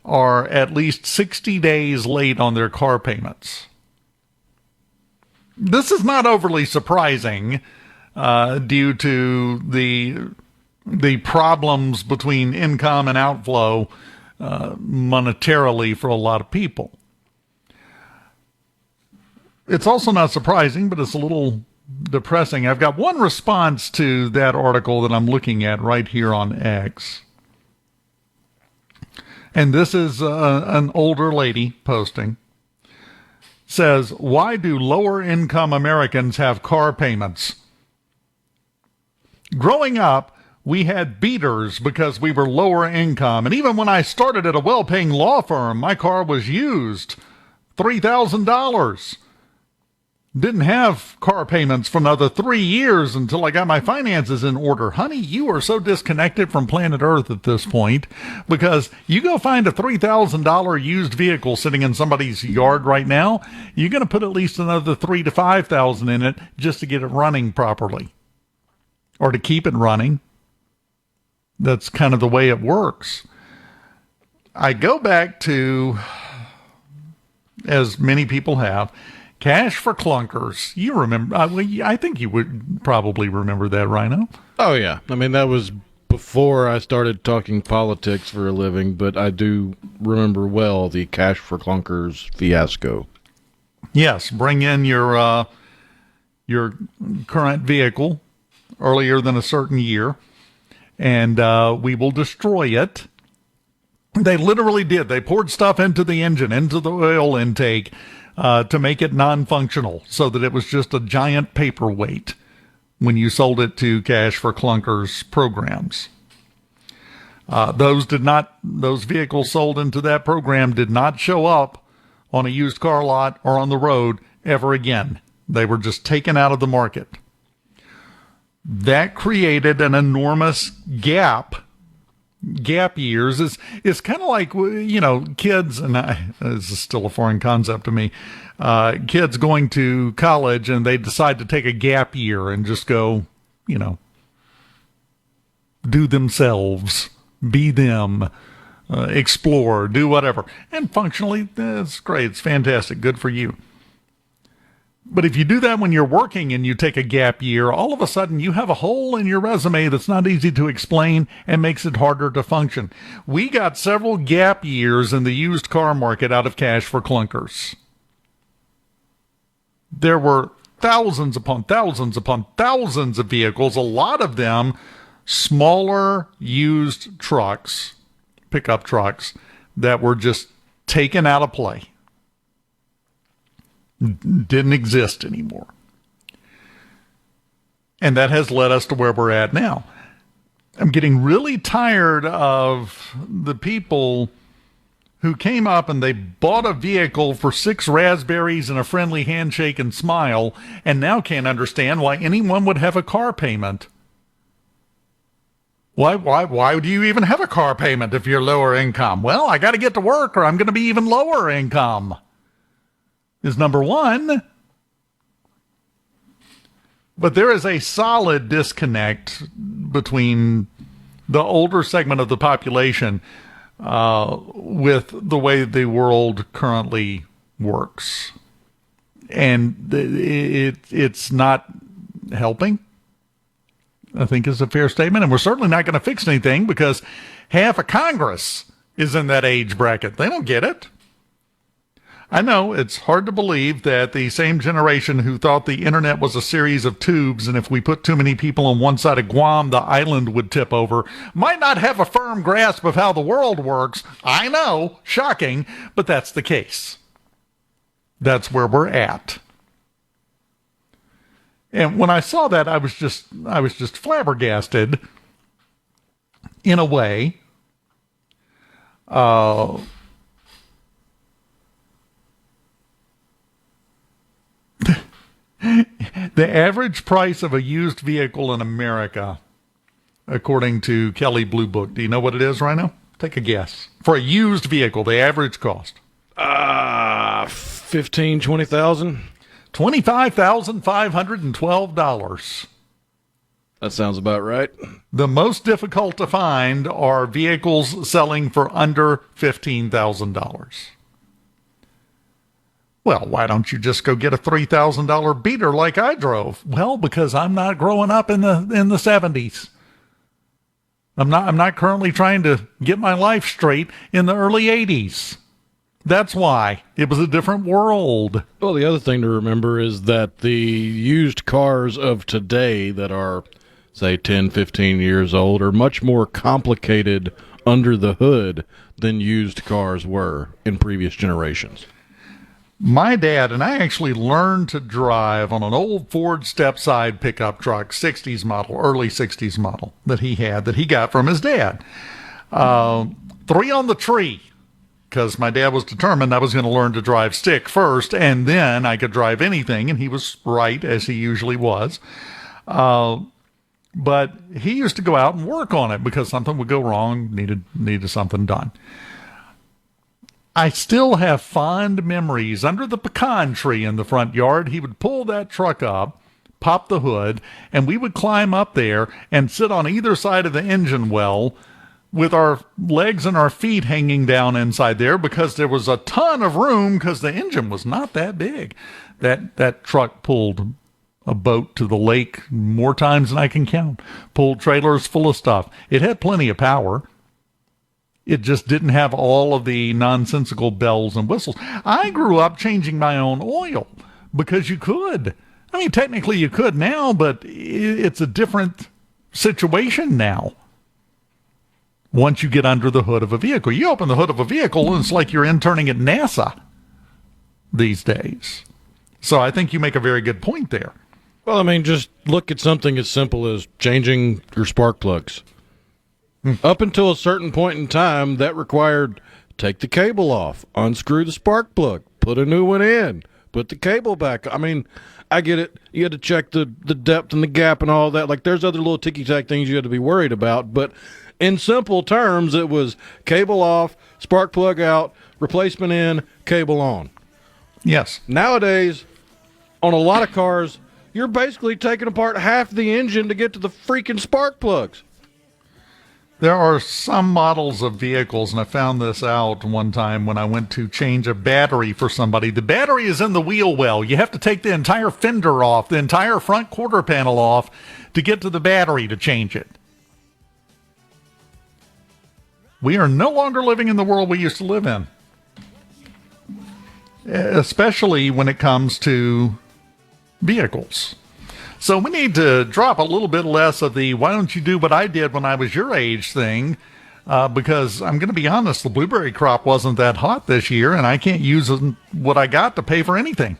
are at least 60 days late on their car payments. This is not overly surprising due to the problems between income and outflow monetarily for a lot of people. It's also not surprising, but it's a little depressing. I've got one response to that article that I'm looking at right here on X. And this is an older lady posting. Says, why do lower income Americans have car payments? Growing up, we had beaters because we were lower income. And even when I started at a well-paying law firm, my car was used. $3,000. Didn't have car payments for another 3 years until I got my finances in order. Honey, you are so disconnected from planet Earth at this point because you go find a $3,000 used vehicle sitting in somebody's yard right now, you're going to put at least another $3,000 to $5,000 in it just to get it running properly or to keep it running. That's kind of the way it works. I go back to, as many people have, Cash for Clunkers. You remember, I think you would probably remember that, Rhino. Oh, yeah. I mean, that was before I started talking politics for a living, but I do remember well the Cash for Clunkers fiasco. Yes, bring in your current vehicle earlier than a certain year, and we will destroy it. They literally did. They poured stuff into the engine, into the oil intake, to make it non-functional so that it was just a giant paperweight when you sold it to Cash for Clunkers programs. Those vehicles sold into that program did not show up on a used car lot or on the road ever again. They were just taken out of the market. That created an enormous gap years. Is kind of like, kids, and this is still a foreign concept to me, kids going to college and they decide to take a gap year and just go, do themselves, be them, explore, do whatever. And functionally, that's great. It's fantastic. Good for you. But if you do that when you're working and you take a gap year, all of a sudden you have a hole in your resume that's not easy to explain and makes it harder to function. We got several gap years in the used car market out of Cash for Clunkers. there were thousands upon thousands upon thousands of vehicles, a lot of them smaller used trucks, pickup trucks, that were just taken out of play. Didn't exist anymore. And that has led us to where we're at now. I'm getting really tired of the people who came up and they bought a vehicle for 6 raspberries and a friendly handshake and smile, and now can't understand why anyone would have a car payment. Why do you even have a car payment if you're lower income? Well, I got to get to work or I'm going to be even lower income, is number one. But there is a solid disconnect between the older segment of the population with the way the world currently works. And it's not helping, I think is a fair statement. And we're certainly not going to fix anything because half of Congress is in that age bracket. They don't get it. I know it's hard to believe that the same generation who thought the internet was a series of tubes and if we put too many people on one side of Guam, the island would tip over, might not have a firm grasp of how the world works. I know, shocking, but that's the case. That's where we're at. And when I saw that, I was just flabbergasted in a way. The average price of a used vehicle in America, according to Kelley Blue Book, do you know what it is right now? Take a guess. For a used vehicle, the average cost. 15, 20,000? $25,512. That sounds about right. The most difficult to find are vehicles selling for under $15,000. Well, why don't you just go get a $3,000 beater like I drove? Well, because I'm not growing up in the 70s. I'm not currently trying to get my life straight in the early 80s. That's why. It was a different world. Well, the other thing to remember is that the used cars of today that are, say, 10, 15 years old are much more complicated under the hood than used cars were in previous generations. My dad and I actually learned to drive on an old Ford step-side pickup truck, 60s model, early 60s model that he got from his dad. 3 on the tree, because my dad was determined I was going to learn to drive stick first, and then I could drive anything, and he was right, as he usually was. But he used to go out and work on it because something would go wrong, needed something done. I still have fond memories. Under the pecan tree in the front yard, he would pull that truck up, pop the hood, and we would climb up there and sit on either side of the engine well with our legs and our feet hanging down inside there because there was a ton of room because the engine was not that big. That truck pulled a boat to the lake more times than I can count, pulled trailers full of stuff. It had plenty of power. It just didn't have all of the nonsensical bells and whistles. I grew up changing my own oil because you could. I mean, technically you could now, but it's a different situation now. Once you get under the hood of a vehicle, you open the hood of a vehicle and it's like you're interning at NASA these days. So I think you make a very good point there. Well, I mean, just look at something as simple as changing your spark plugs. Up until a certain point in time, that required take the cable off, unscrew the spark plug, put a new one in, put the cable back. I mean, I get it. You had to check the depth and the gap and all that. Like, there's other little ticky-tack things you had to be worried about. But in simple terms, it was cable off, spark plug out, replacement in, cable on. Yes. Nowadays, on a lot of cars, you're basically taking apart half the engine to get to the freaking spark plugs. There are some models of vehicles, and I found this out one time when I went to change a battery for somebody. The battery is in the wheel well. You have to take the entire fender off, the entire front quarter panel off to get to the battery to change it. We are no longer living in the world we used to live in, especially when it comes to vehicles. So we need to drop a little bit less of the why don't you do what I did when I was your age thing, because I'm going to be honest, the blueberry crop wasn't that hot this year, and I can't use what I got to pay for anything,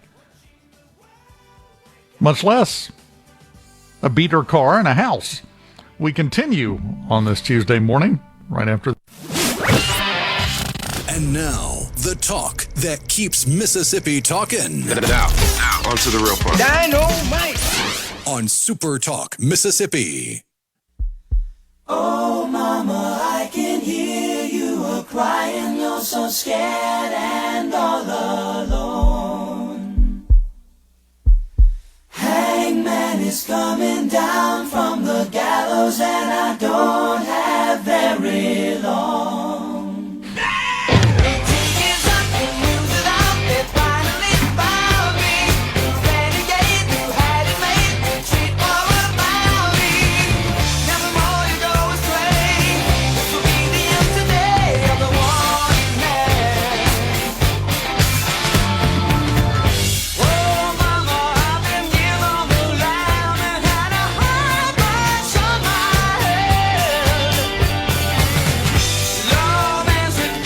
much less a beater car and a house. We continue on this Tuesday morning, right after. And now, the talk that keeps Mississippi talking. Now, on to the real part. Dynamite! On SuperTalk, Mississippi. Oh, mama, I can hear you a-crying. You're so scared and all alone. Hangman is coming down from the gallows, and I don't have very long.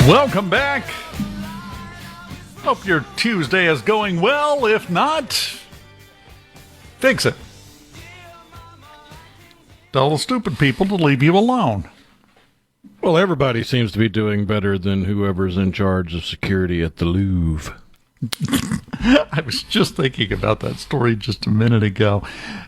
Welcome back. Hope your Tuesday is going well. If not, fix it. Tell the stupid people to leave you alone. Well, everybody seems to be doing better than whoever's in charge of security at the Louvre. I was just thinking about that story just a minute ago.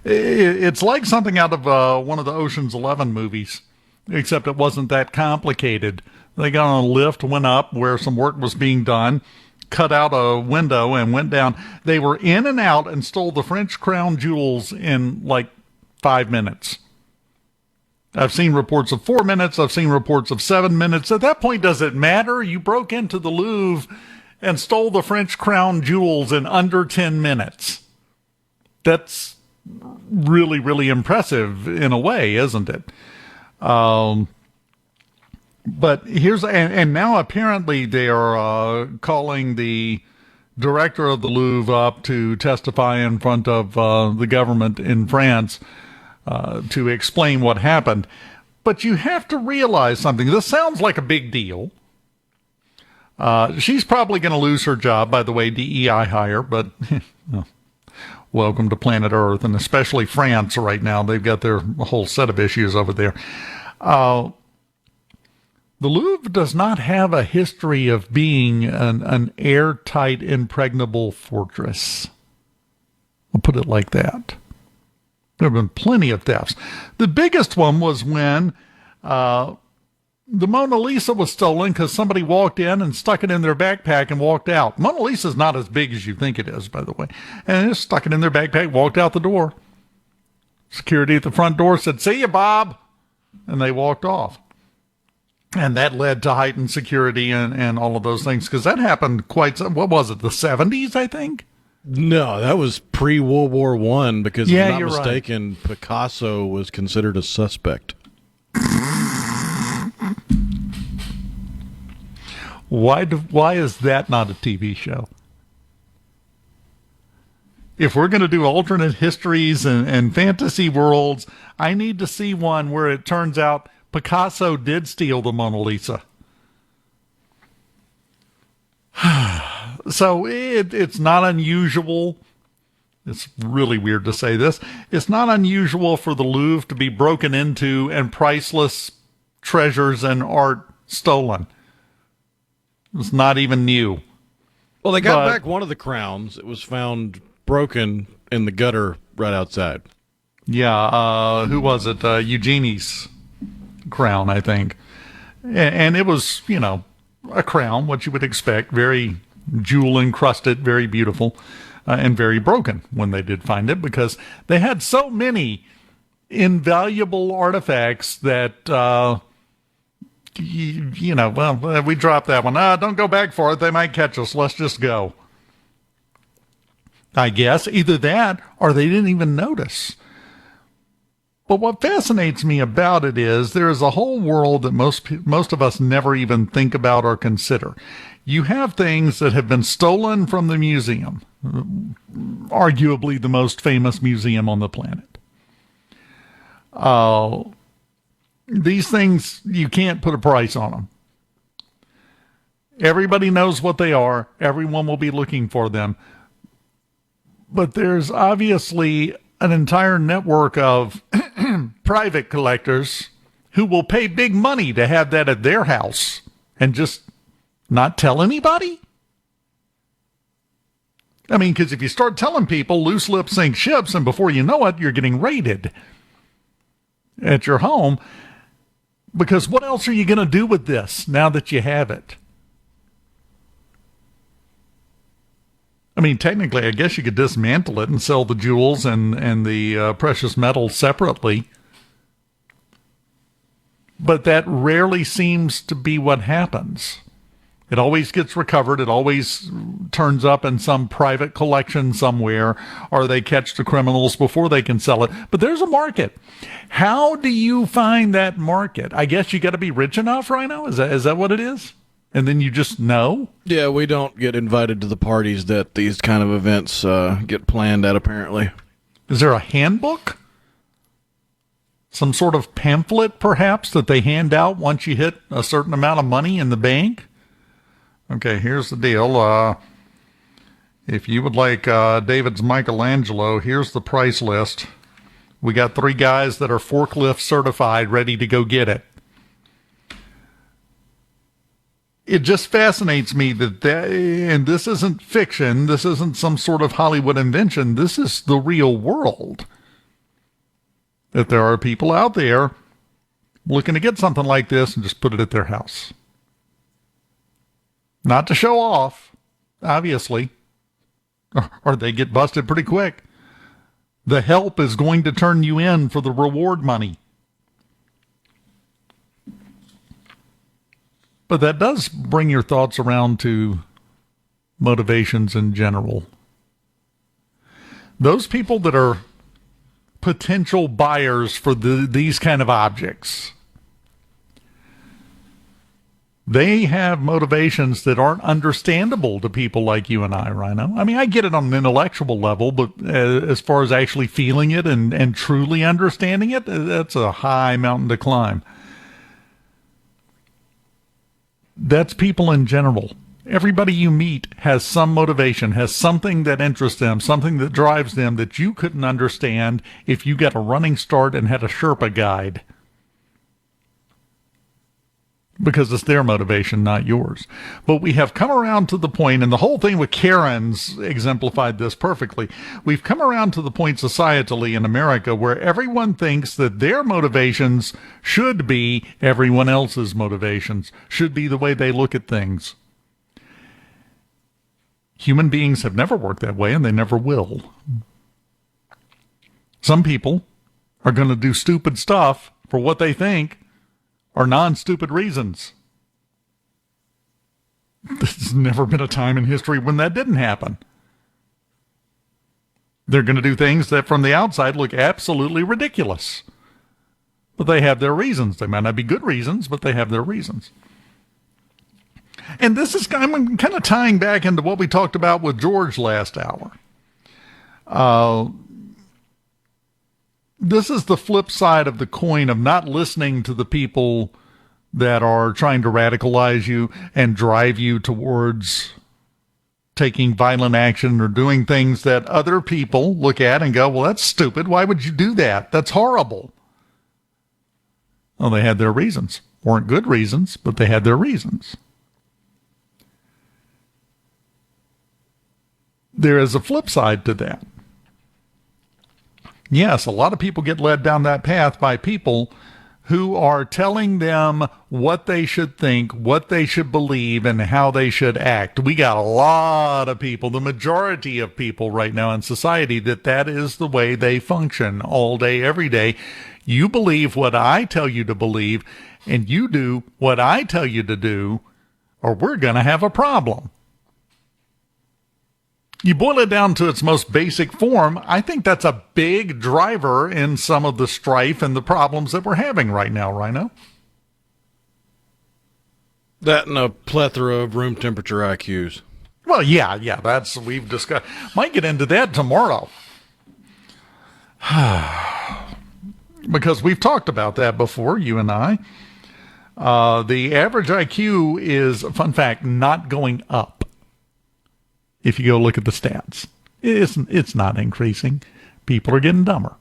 It's like something out of one of the Ocean's 11 movies, except it wasn't that complicated. They got on a lift, went up where some work was being done, cut out a window, and went down. They were in and out and stole the French crown jewels in like 5 minutes. I've seen reports of 4 minutes. I've seen reports of 7 minutes. At that point, does it matter? You broke into the Louvre and stole the French crown jewels in under 10 minutes. That's really, really impressive in a way, isn't it? But here's, and now apparently they are calling the director of the Louvre up to testify in front of the government in France to explain what happened. But you have to realize something. This sounds like a big deal. She's probably going to lose her job, by the way, DEI hire, but welcome to planet Earth, and especially France right now. They've got their whole set of issues over there. The Louvre does not have a history of being an airtight, impregnable fortress. I'll put it like that. There have been plenty of thefts. The biggest one was when the Mona Lisa was stolen because somebody walked in and stuck it in their backpack and walked out. Mona Lisa's not as big as you think it is, by the way. And they just stuck it in their backpack, walked out the door. Security at the front door said, "See you, Bob." And they walked off. And that led to heightened security and all of those things, because that happened what was it, the 70s, I think? No, that was pre-World War I, because if I'm you're not mistaken, right. Picasso was considered a suspect. Why is that not a TV show? If we're going to do alternate histories and fantasy worlds, I need to see one where it turns out Picasso did steal the Mona Lisa. So it's not unusual. It's really weird to say this. It's not unusual for the Louvre to be broken into and priceless treasures and art stolen. It's not even new. Well, they got back one of the crowns. It was found broken in the gutter right outside. Yeah, who was it? Eugenie's crown, I think. And it was, a crown, what you would expect, very jewel encrusted, very beautiful, and very broken when they did find it, because they had so many invaluable artifacts that, we dropped that one. Don't go back for it. They might catch us. Let's just go. I guess either that or they didn't even notice. But what fascinates me about it is there is a whole world that most of us never even think about or consider. You have things that have been stolen from the museum, arguably the most famous museum on the planet. These things, you can't put a price on them. Everybody knows what they are. Everyone will be looking for them. But there's obviously an entire network of private collectors who will pay big money to have that at their house and just not tell anybody. I mean, because if you start telling people, loose lips sink ships, and before you know it, you're getting raided at your home. Because what else are you going to do with this now that you have it? I mean, technically, I guess you could dismantle it and sell the jewels and the precious metals separately. But that rarely seems to be what happens. It always gets recovered. It always turns up in some private collection somewhere, or they catch the criminals before they can sell it. But there's a market. How do you find that market? I guess you got to be rich enough right now. Is that what it is? And then you just know? Yeah, we don't get invited to the parties that these kind of events get planned at, apparently. Is there a handbook? Some sort of pamphlet, perhaps, that they hand out once you hit a certain amount of money in the bank? Okay, here's the deal. If you would like David's Michelangelo, here's the price list. We got 3 guys that are forklift certified, ready to go get it. It just fascinates me that, and this isn't fiction, this isn't some sort of Hollywood invention, this is the real world. That there are people out there looking to get something like this and just put it at their house. Not to show off, obviously, or they get busted pretty quick. The help is going to turn you in for the reward money. But that does bring your thoughts around to motivations in general. Those people that are potential buyers for these kind of objects, they have motivations that aren't understandable to people like you and I, Rhino. I mean, I get it on an intellectual level, but as far as actually feeling it and truly understanding it, that's a high mountain to climb. That's people in general. Everybody you meet has some motivation, has something that interests them, something that drives them that you couldn't understand if you got a running start and had a Sherpa guide. Because it's their motivation, not yours. But we have come around to the point, and the whole thing with Karen's exemplified this perfectly. We've come around to the point societally in America where everyone thinks that their motivations should be everyone else's motivations, should be the way they look at things. Human beings have never worked that way, and they never will. Some people are going to do stupid stuff for what they think are non-stupid reasons. There's never been a time in history when that didn't happen. They're going to do things that from the outside look absolutely ridiculous. But they have their reasons. They might not be good reasons, but they have their reasons. And this is, I'm kind of tying back into what we talked about with George last hour. This is the flip side of the coin of not listening to the people that are trying to radicalize you and drive you towards taking violent action or doing things that other people look at and go, well, that's stupid. Why would you do that? That's horrible. Well, they had their reasons. Weren't good reasons, but they had their reasons. There is a flip side to that. Yes, a lot of people get led down that path by people who are telling them what they should think, what they should believe, and how they should act. We got a lot of people, the majority of people right now in society, that is the way they function all day, every day. You believe what I tell you to believe, and you do what I tell you to do, or we're going to have a problem. You boil it down to its most basic form, I think that's a big driver in some of the strife and the problems that we're having right now, Rhino. That and a plethora of room temperature IQs. Well, yeah, we've discussed. Might get into that tomorrow. Because we've talked about that before, you and I. The average IQ is, fun fact, not going up. If you go look at the stats, it's not increasing. People are getting dumber,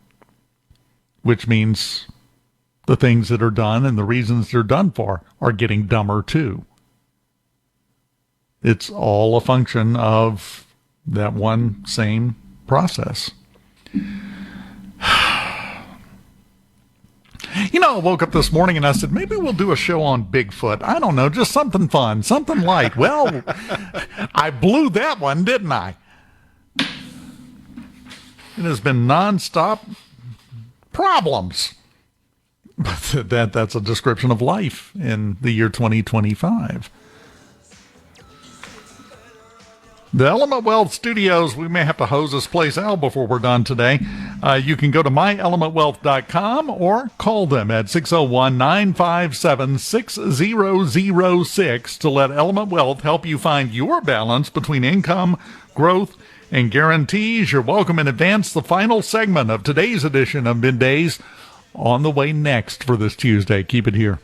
which means the things that are done and the reasons they're done for are getting dumber too. It's all a function of that one same process. You know, I woke up this morning and I said, maybe we'll do a show on Bigfoot. I don't know, just something fun, something light. Well, I blew that one, didn't I? It has been nonstop problems. But that's a description of life in the year 2025. The Element Wealth Studios, we may have to hose this place out before we're done today. You can go to myelementwealth.com or call them at 601-957-6006 to let Element Wealth help you find your balance between income, growth, and guarantees. You're welcome in advance. The final segment of today's edition of Middays on the way next for this Tuesday. Keep it here.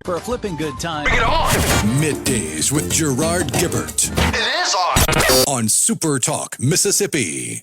For a flipping good time. Bring it on! Middays with Gerard Gibert. It is on! On SuperTalk, Mississippi.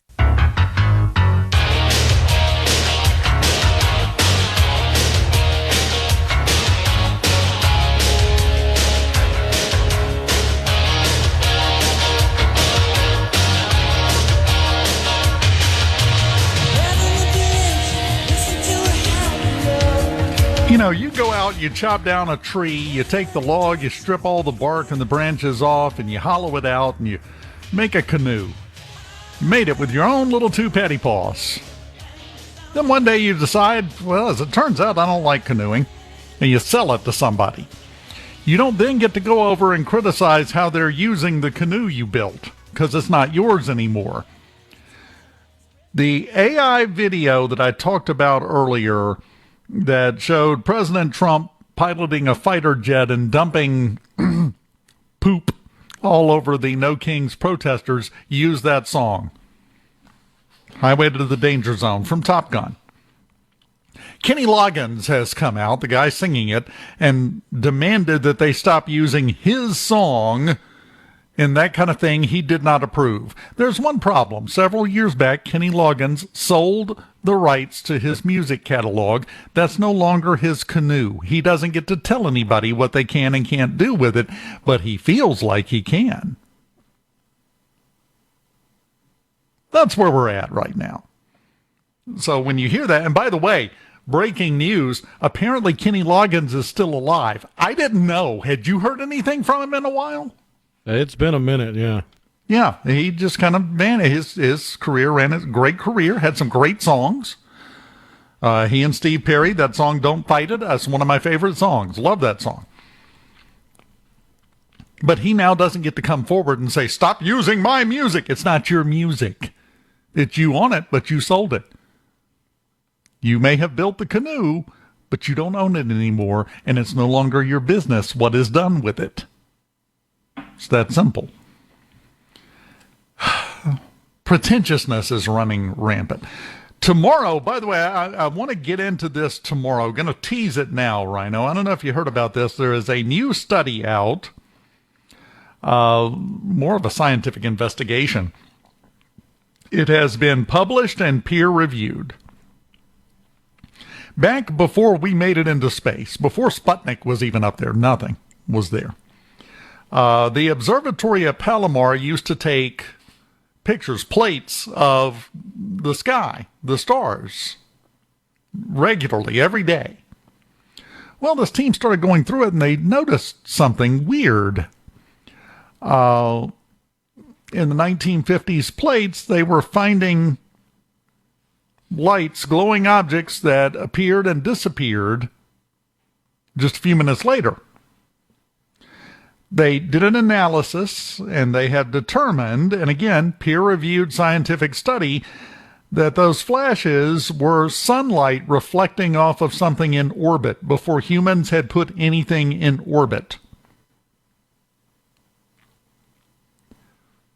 You know, you go out, you chop down a tree, you take the log, you strip all the bark and the branches off, and you hollow it out, and you make a canoe. You made it with your own little two petty paws. Then one day you decide, well, as it turns out, I don't like canoeing, and you sell it to somebody. You don't then get to go over and criticize how they're using the canoe you built, because it's not yours anymore. The AI video that I talked about earlier that showed President Trump piloting a fighter jet and dumping poop all over the No Kings protesters used that song, Highway to the Danger Zone, from Top Gun. Kenny Loggins has come out, the guy singing it, and demanded that they stop using his song and that kind of thing he did not approve. There's one problem. Several years back, Kenny Loggins sold the rights to his music catalog. That's no longer his canoe. He doesn't get to tell anybody what they can and can't do with it, but he feels like he can. That's where we're at right now. So when you hear that, and by the way, breaking news, apparently Kenny Loggins is still alive. I didn't know. Had you heard anything from him in a while? It's been a minute, yeah. Yeah, he just kind of, man, his career ran a great career, had some great songs. He and Steve Perry, that song Don't Fight It, that's one of my favorite songs. Love that song. But he now doesn't get to come forward and say, stop using my music. It's not your music. It's you on it, but you sold it. You may have built the canoe, but you don't own it anymore, and it's no longer your business what is done with it. It's that simple. Pretentiousness is running rampant. Tomorrow, by the way, I want to get into this tomorrow. I'm going to tease it now, Rhino. I don't know if you heard about this. There is a new study out, more of a scientific investigation. It has been published and peer-reviewed. Back before we made it into space, before Sputnik was even up there, nothing was there. The observatory at Palomar used to take pictures, plates of the sky, the stars, regularly, every day. Well, this team started going through it, and they noticed something weird. In the 1950s plates, they were finding lights, glowing objects that appeared and disappeared just a few minutes later. They did an analysis, and they have determined, and again, peer-reviewed scientific study, that those flashes were sunlight reflecting off of something in orbit before humans had put anything in orbit.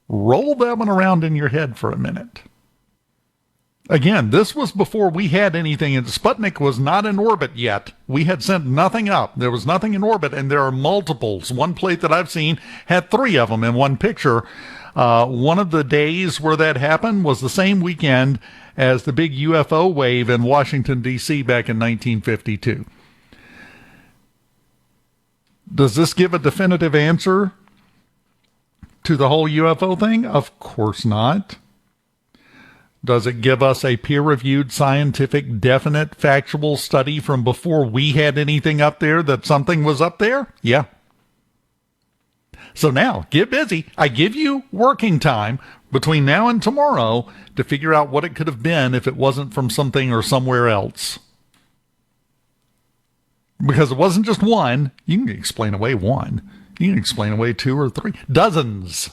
Roll that one around in your head for a minute. Again, this was before we had anything, and Sputnik was not in orbit yet. We had sent nothing up. There was nothing in orbit, and there are multiples. One plate that I've seen had 3 of them in one picture. One of the days where that happened was the same weekend as the big UFO wave in Washington, D.C. back in 1952. Does this give a definitive answer to the whole UFO thing? Of course not. Does it give us a peer-reviewed, scientific, definite, factual study from before we had anything up there that something was up there? Yeah. So now, get busy. I give you working time between now and tomorrow to figure out what it could have been if it wasn't from something or somewhere else. Because it wasn't just one. You can explain away one. You can explain away 2 or 3. Dozens.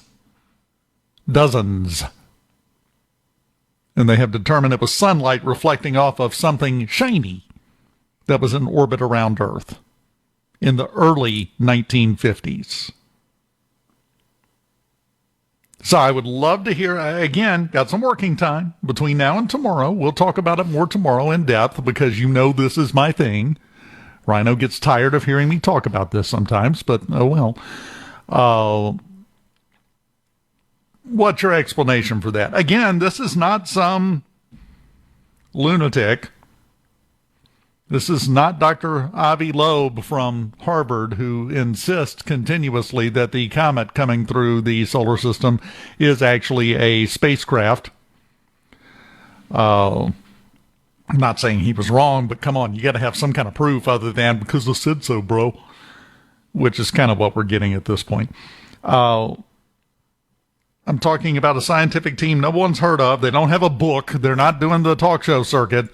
And they have determined it was sunlight reflecting off of something shiny that was in orbit around Earth in the early 1950s. So I would love to hear, again, got some working time between now and tomorrow. We'll talk about it more tomorrow in depth because you know this is my thing. Rhino gets tired of hearing me talk about this sometimes, but oh well. What's your explanation for that? Again, this is not some lunatic. This is not Dr. Avi Loeb from Harvard, who insists continuously that the comet coming through the solar system is actually a spacecraft. I'm not saying he was wrong, but come on, you got to have some kind of proof other than because I said so, bro, which is kind of what we're getting at this point. I'm talking about a scientific team no one's heard of. They don't have a book. They're not doing the talk show circuit.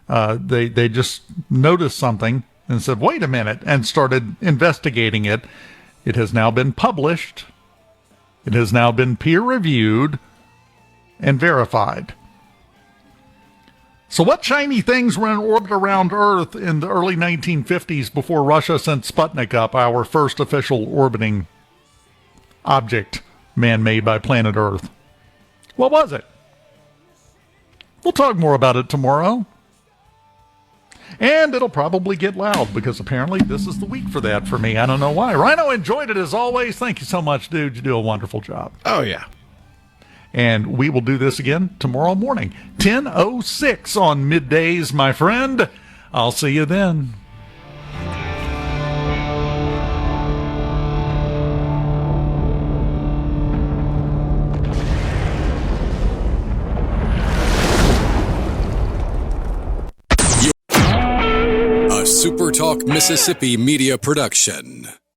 They just noticed something and said, wait a minute, and started investigating it. It has now been published. It has now been peer-reviewed and verified. So what shiny things were in orbit around Earth in the early 1950s before Russia sent Sputnik up, our first official orbiting object man-made by planet Earth? What was it? We'll talk more about it tomorrow. And it'll probably get loud because apparently this is the week for that for me. I don't know why. Rhino, enjoyed it as always. Thank you so much, dude. You do a wonderful job. Oh, yeah. And we will do this again tomorrow morning. 10:06 on Middays, my friend. I'll see you then. SuperTalk Mississippi Media Production.